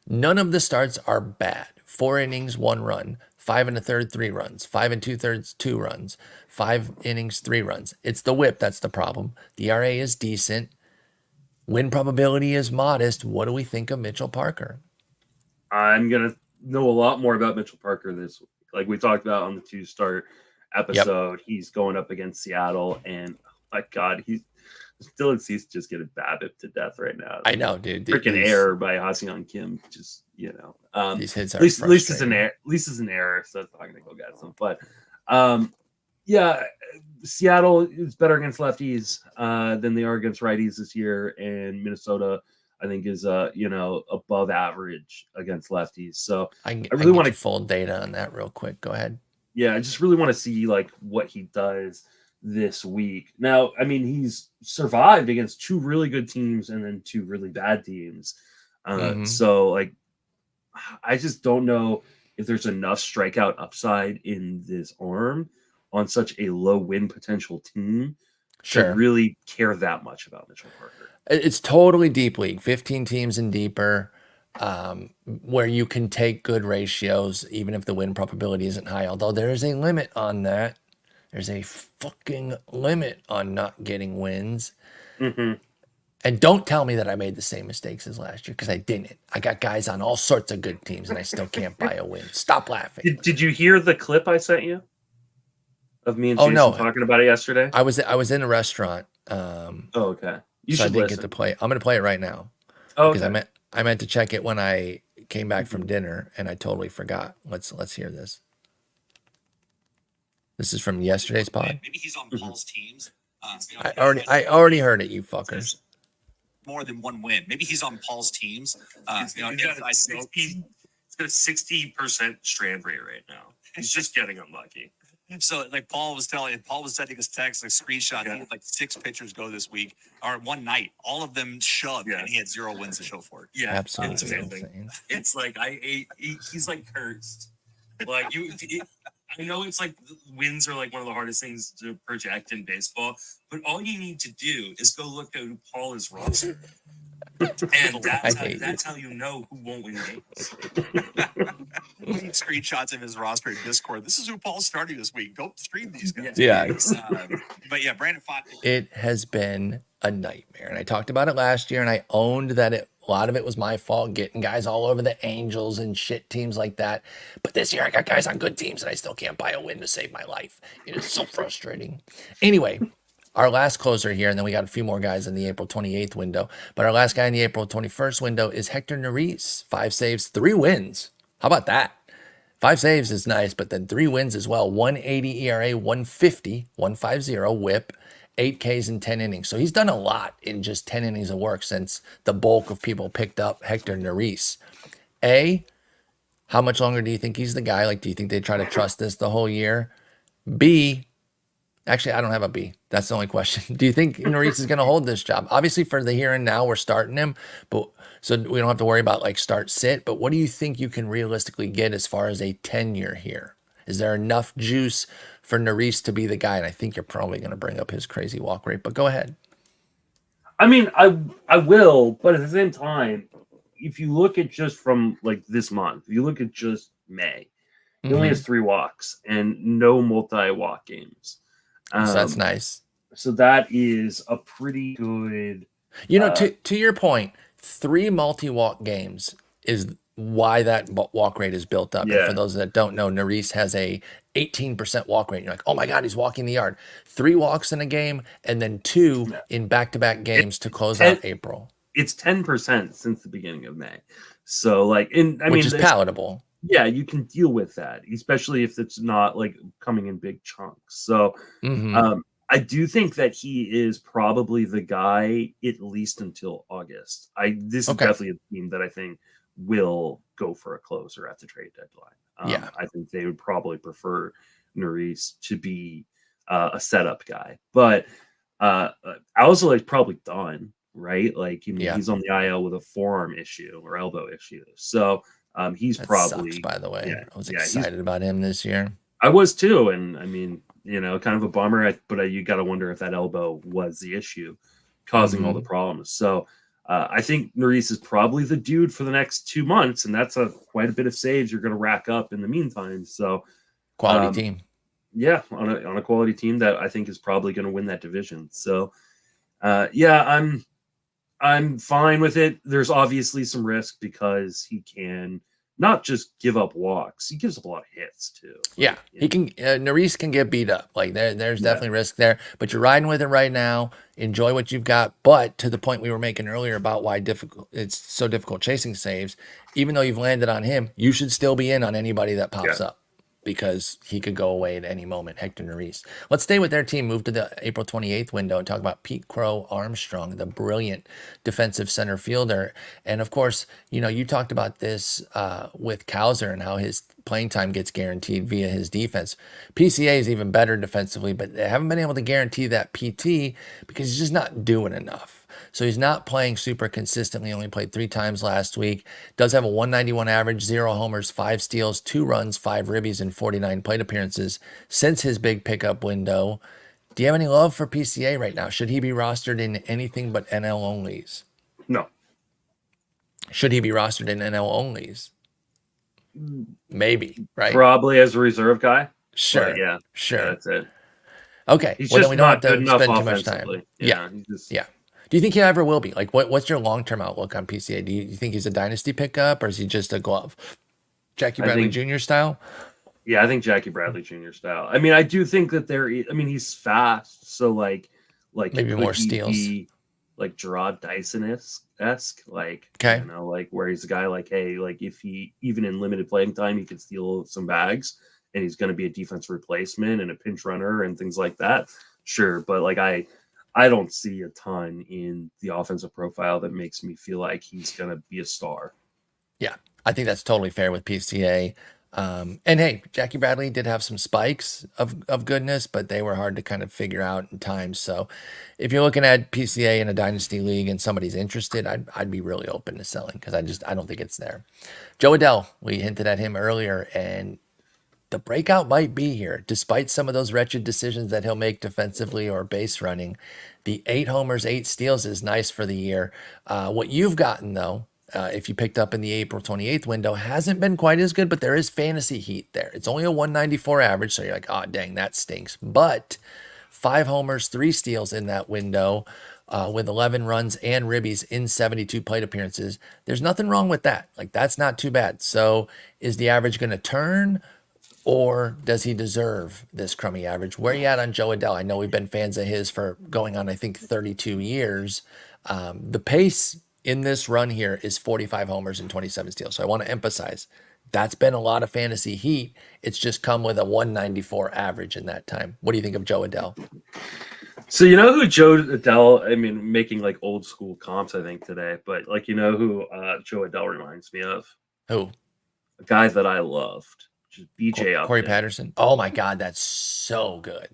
none of the starts are bad. 4 innings, 1 run. 5 1/3, 3 runs. 5 2/3, 2 runs. 5 innings, 3 runs. It's the whip that's the problem. The ERA is decent. Win probability is modest. What do we think of Mitchell Parker? I'm going to know a lot more about Mitchell Parker this week. Like we talked about on the 2-start episode, he's going up against Seattle, and oh my God, Dylan Cease just getting BABIP to death right now. I know, dude. Freaking error by Ha-Seong Kim. Just these hits are at least it's an error. At least it's an error, so it's not going to go get some. But yeah, Seattle is better against lefties than they are against righties this year, and Minnesota, I think, is above average against lefties. So I really want to full data on that real quick. Go ahead. Yeah, I just really want to see like what he does this week. Now, I mean, he's survived against 2 really good teams and then 2 really bad teams. So like, I just don't know if there's enough strikeout upside in this arm on such a low win potential team to really care that much about Mitchell Parker. It's totally deep league, 15 teams and deeper, where you can take good ratios, even if the win probability isn't high. Although there is a limit on that. There's a fucking limit on not getting wins. And don't tell me that I made the same mistakes as last year, because I didn't. I got guys on all sorts of good teams, and I still can't buy a win. Stop laughing. Did you hear the clip I sent you of me and Jason talking about it yesterday? I was in a restaurant. Okay. So I didn't get to play. I'm going to play it right now. Oh, because I meant to check it when I came back from dinner, and I totally forgot. Let's hear this. This is from yesterday's pod. Maybe he's on Paul's teams. I already heard it, you fuckers. More than 1 win. Maybe he's on Paul's teams. He's got a 60% strand rate right now. He's just getting unlucky. So, like Paul was sending us text, like screenshot. He had like 6 pitchers go this week or one night. All of them shoved, and he had 0 wins to show for it. Yeah, absolutely it's insane. It's like he's like cursed. Like I know it's like wins are like one of the hardest things to project in baseball, but all you need to do is go look at who Paul is rostered. And that's how you know who won't win games. We need screenshots of his roster in Discord. This is who Paul's starting this week. Go stream these guys. Yeah. But yeah, Brandon Pfaadt. It has been a nightmare. And I talked about it last year, and I owned that a lot of it was my fault, getting guys all over the Angels and shit teams like that. But this year I got guys on good teams, and I still can't buy a win to save my life. It is so frustrating. Anyway, our last closer here, and then we got a few more guys in the April 28th window. But our last guy in the April 21st window is Hector Neris. 5 saves, 3 wins. How about that? 5 saves is nice, but then 3 wins as well. 180 ERA, 150 whip, 8 Ks in 10 innings. So he's done a lot in just 10 innings of work since the bulk of people picked up Hector Neris. How much longer do you think he's the guy? Like, do you think they try to trust this the whole year? B, actually, I don't have a B. That's the only question. Do you think Neris is going to hold this job? Obviously, for the here and now, we're starting him, but so we don't have to worry about like start sit. But what do you think you can realistically get as far as a tenure here? Is there enough juice for Neris to be the guy? And I think you're probably going to bring up his crazy walk rate, but go ahead. I mean, I will, but at the same time, if you look at just from like this month, if you look at just May, he only has 3 walks and no multi-walk games. So that's nice. So that is a pretty good. You know, to your point, 3 multi-walk games is why that walk rate is built up. Yeah. And for those that don't know, Neris has a 18% walk rate. You're like, oh my God, he's walking the yard. 3 walks in a game, and then 2 in back-to-back games to close out April. It's 10% since the beginning of May. So like, which is palatable. Yeah, you can deal with that, especially if it's not like coming in big chunks. So I do think that he is probably the guy at least until August. This is definitely a team that I think will go for a closer at the trade deadline. I think they would probably prefer Neris to be a setup guy, but Alzolay is probably done, right? Like he's on the IL with a forearm issue or elbow issue, so he's that probably sucks, by the way. I was excited about him this year. I was too, and I mean, kind of a bummer, but you got to wonder if that elbow was the issue causing all the problems. So I think Neris is probably the dude for the next 2 months, and that's quite a bit of saves you're going to rack up in the meantime. So quality team. Yeah, on a quality team that I think is probably going to win that division. So I'm fine with it. There's obviously some risk because he can not just give up walks. He gives up a lot of hits too. Yeah, he can. Neris can get beat up. Like there's definitely risk there. But you're riding with it right now. Enjoy what you've got. But to the point we were making earlier about why it's so difficult chasing saves, even though you've landed on him, you should still be in on anybody that pops up, because he could go away at any moment. Hector Neris. Let's stay with their team. Move to the April 28th window and talk about Pete Crow-Armstrong, the brilliant defensive center fielder. And of course, you talked about this with Cowser and how his playing time gets guaranteed via his defense. PCA is even better defensively, but they haven't been able to guarantee that PT because he's just not doing enough. So he's not playing super consistently. Only played 3 times last week. Does have a 191 average, 0 homers, 5 steals, 2 runs, 5 ribbies, and 49 plate appearances since his big pickup window. Do you have any love for PCA right now? Should he be rostered in anything but NL onlys? No. Should he be rostered in NL onlys? Maybe, right? Probably as a reserve guy. Sure. Yeah. Sure. That's it. Okay. He's well, just then we don't not have good to enough spend too much time. offensively. Yeah. Yeah. Do you think he ever will be? Like, what's your long-term outlook on PCA? Do you think he's a dynasty pickup, or is he just a glove? Jackie Bradley Jr. style? Yeah, I think Jackie Bradley Jr. style. I mean, I do think that he's fast, so like maybe more steals. Be like Gerard Dyson-esque, like, okay, like where he's a guy like, hey, like if he even in limited playing time, he could steal some bags, and he's going to be a defense replacement and a pinch runner and things like that. Sure, but like I don't see a ton in the offensive profile that makes me feel like he's going to be a star. Yeah, I think that's totally fair with PCA. And hey, Jackie Bradley did have some spikes of goodness, but they were hard to kind of figure out in times. So if you're looking at PCA in a dynasty league and somebody's interested, I'd be really open to selling, because I don't think it's there. Jo Adell, we hinted at him earlier, and the breakout might be here, despite some of those wretched decisions that he'll make defensively or base running. The 8 homers, 8 steals is nice for the year. What you've gotten, though, if you picked up in the April 28th window, hasn't been quite as good, but there is fantasy heat there. It's only a 194 average, so you're like, oh, dang, that stinks. But 5 homers, 3 steals in that window, with 11 runs and ribbies in 72 plate appearances. There's nothing wrong with that. Like, that's not too bad. So is the average going to turn, or does he deserve this crummy average? Where are you at on Jo Adell? I know we've been fans of his for going on, I think, 32 years. The pace in this run here is 45 homers and 27 steals. So I want to emphasize that's been a lot of fantasy heat. It's just come with a 194 average in that time. What do you think of Jo Adell? So you know who Jo Adell, I mean, making like old school comps, I think, today, but like, who Jo Adell reminds me of? Who? A guy that I loved. BJ Upton. Corey Patterson. Oh my God, that's so good.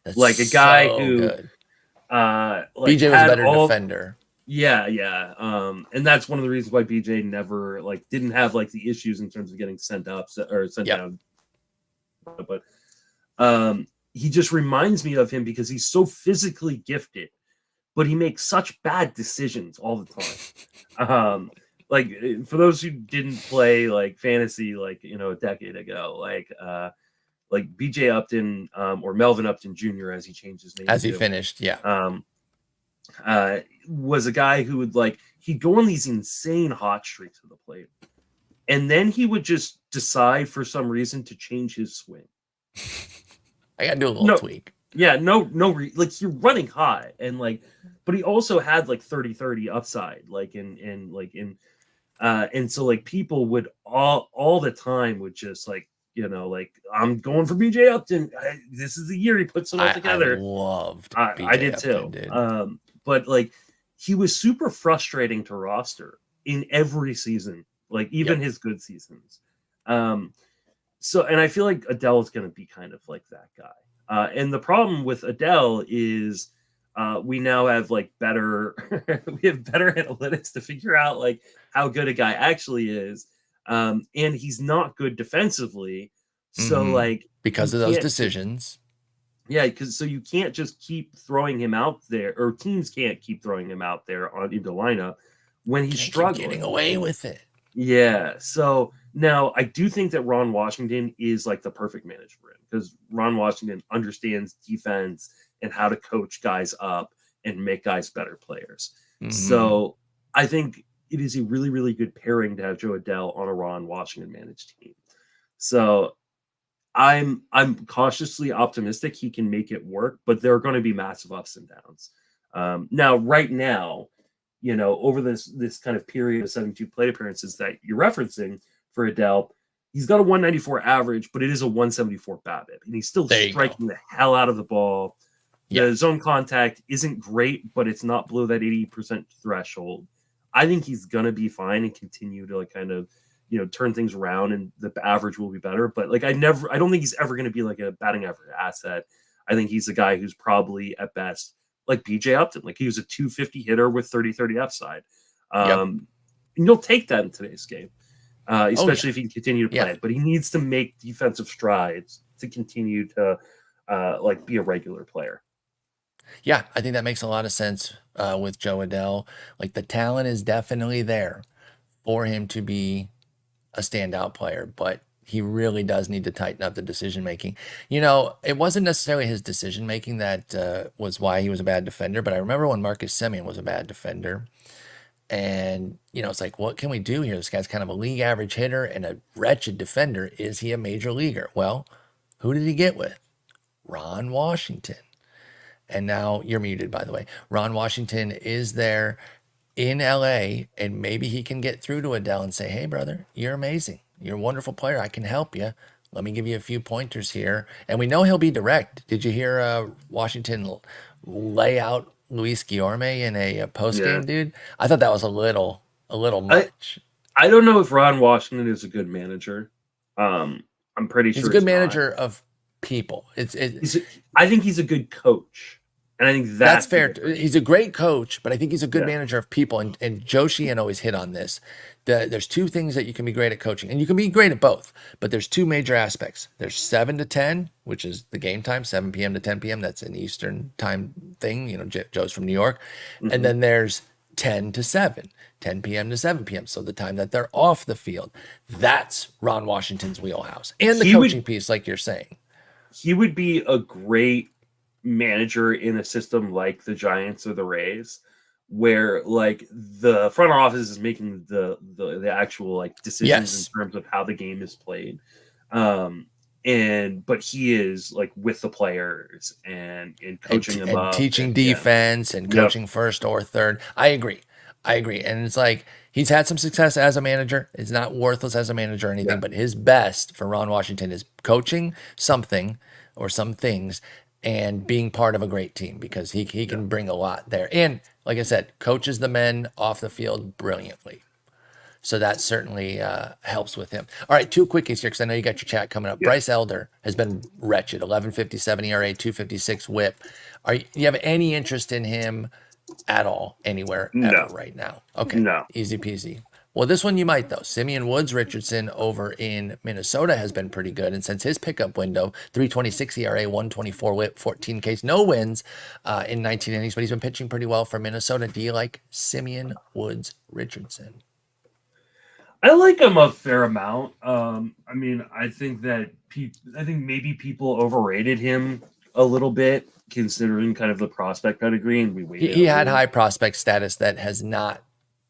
That's like a guy so who good. Like BJ was a better defender. Yeah. And that's one of the reasons why BJ never didn't have like the issues in terms of getting sent up or sent down. But he just reminds me of him because he's so physically gifted, but he makes such bad decisions all the time. Like, for those who didn't play like fantasy a decade ago, like BJ Upton or Melvin Upton Jr. as he changed his name as he finished, was a guy who would he'd go on these insane hot streaks to the plate, and then he would just decide for some reason to change his swing. I gotta do a little tweak. Yeah, you're running high, and but he also had 30-30 upside, and so people would all the time would just I'm going for BJ Upton. This is the year he puts it all together. I loved I did Upton, too. But he was super frustrating to roster in every season, even his good seasons. So, and I feel like Adell is going to be kind of like that guy. And the problem with Adell is we now have better analytics to figure out how good a guy actually is. And he's not good defensively. So because of those decisions. Yeah, so you can't just keep throwing him out there, or teams can't keep throwing him out there into lineup when he's struggling. Getting away with it. Yeah. So now I do think that Ron Washington is the perfect manager for him, because Ron Washington understands defense and how to coach guys up and make guys better players. So I think it is a really, really good pairing to have Joe Adell on a Ron Washington managed team. So I'm cautiously optimistic he can make it work, but there are going to be massive ups and downs. Now, right now, over this kind of period of 72 plate appearances that you're referencing for Adell, he's got a 194 average, but it is a 174 BABIP, and he's still striking the hell out of the ball. Yeah. The zone contact isn't great, but it's not below that 80% threshold. I think he's going to be fine and continue to kind of, turn things around, and the average will be better. But I don't think he's ever going to be like a batting average asset. I think he's a guy who's probably at best like BJ Upton. He was a 250 hitter with 30-30 upside. And you'll take that in today's game, especially if he can continue to play. Yeah. But he needs to make defensive strides to continue to be a regular player. Yeah, I think that makes a lot of sense with Joe Adell. The talent is definitely there for him to be a standout player, but he really does need to tighten up the decision making. It wasn't necessarily his decision making that was why he was a bad defender, but I remember when Marcus Simeon was a bad defender, and it's what can we do here? This guy's kind of a league average hitter and a wretched defender. Is he a major leaguer? Well, who did he get with? Ron Washington. And now you're muted, by the way. Ron Washington is there in LA, and maybe he can get through to Adell and say, hey, brother, you're amazing. You're a wonderful player. I can help you. Let me give you a few pointers here. And we know he'll be direct. Did you hear Washington lay out Luis Guillorme in a post-game, dude? I thought that was a little much. I don't know if Ron Washington is a good manager. I'm pretty sure he's a good manager of people. I think he's a good coach. And I think that's fair. He's a great coach, but I think he's a good manager of people. And Joe Sheehan always hit on this. There's two things that you can be great at coaching, and you can be great at both, but there's two major aspects. There's 7 to 10, which is the game time, 7 p.m. to 10 p.m. That's an Eastern time thing. Joe's from New York. Mm-hmm. And then there's 10 to 7, 10 p.m. to 7 p.m. So the time that they're off the field. That's Ron Washington's wheelhouse. And the coaching piece, like you're saying. He would be a great manager in a system like the Giants or the Rays, where the front office is making the actual decisions in terms of how the game is played, but he is with the players and coaching them up, teaching defense and coaching first or third. I agree, and it's he's had some success as a manager. It's not worthless as a manager or anything, but his best for Ron Washington is coaching something or some things and being part of a great team, because he can bring a lot there. And like I said, coaches the men off the field brilliantly. So that certainly helps with him. All right, 2 quickies here, because I know you got your chat coming up. Yeah. Bryce Elder has been wretched, 11.57 ERA, 2.56 WHIP. Do you have any interest in him at all, anywhere, ever right now? Okay, no. Easy peasy. Well, this one you might, though. Simeon Woods Richardson over in Minnesota has been pretty good. And since his pickup window, 3.26 ERA, 1.24 WHIP, 14 Ks, no wins in 19 innings, but he's been pitching pretty well for Minnesota. Do you like Simeon Woods Richardson? I like him a fair amount. I think maybe people overrated him a little bit, considering kind of the prospect pedigree, and we waited. He had high prospect status that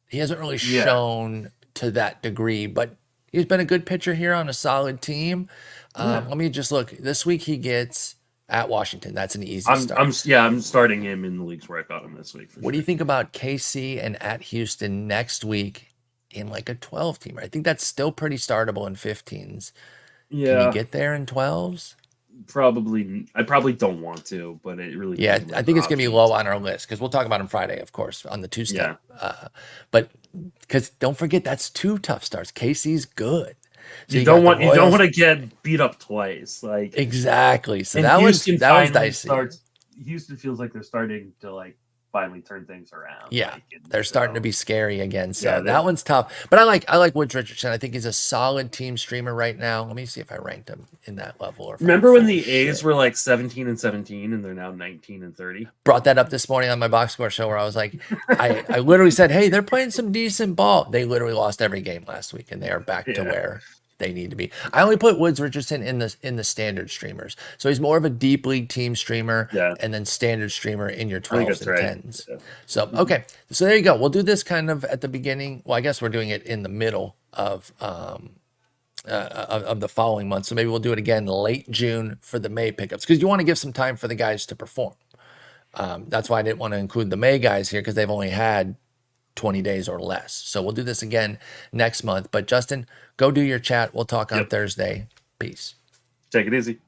he hasn't really shown to that degree, but he's been a good pitcher here on a solid team. Let me just look. This week he gets at Washington. That's an easy start. I'm starting him in the leagues where I got him this week. What do you think about KC and at Houston next week in a 12-teamer? I think that's still pretty startable in 15s. Yeah. Can you get there in 12s? Probably. I probably don't want to, but it really. Yeah, I think it's going to be low on our list, because we'll talk about him Friday, of course, on the 2-step. Yeah. But because don't forget, that's 2 tough starts. KC's good. So you don't want to get beat up twice. Exactly. So that was dicey. Houston feels like they're starting to finally turn things around. Yeah, they're starting to be scary again. So that one's tough. But I like Woods Richardson. I think he's a solid team streamer right now. Let me see if I ranked him in that level. Or remember when the A's were 17-17 and they're now 19-30? Brought that up this morning on my box score show, where I was I literally said, hey, they're playing some decent ball. They literally lost every game last week, and they are back to where they need to be. I only put Woods Richardson in the standard streamers, so he's more of a deep league team streamer, and then standard streamer in your 12s and 10s. Yeah. So okay, so there you go. We'll do this kind of at the beginning. Well, I guess we're doing it in the middle of the following month. So maybe we'll do it again late June for the May pickups, because you want to give some time for the guys to perform. That's why I didn't want to include the May guys here, because they've only had 20 days or less. So we'll do this again next month. But Justin, go do your chat. We'll talk on Thursday. Peace. Take it easy.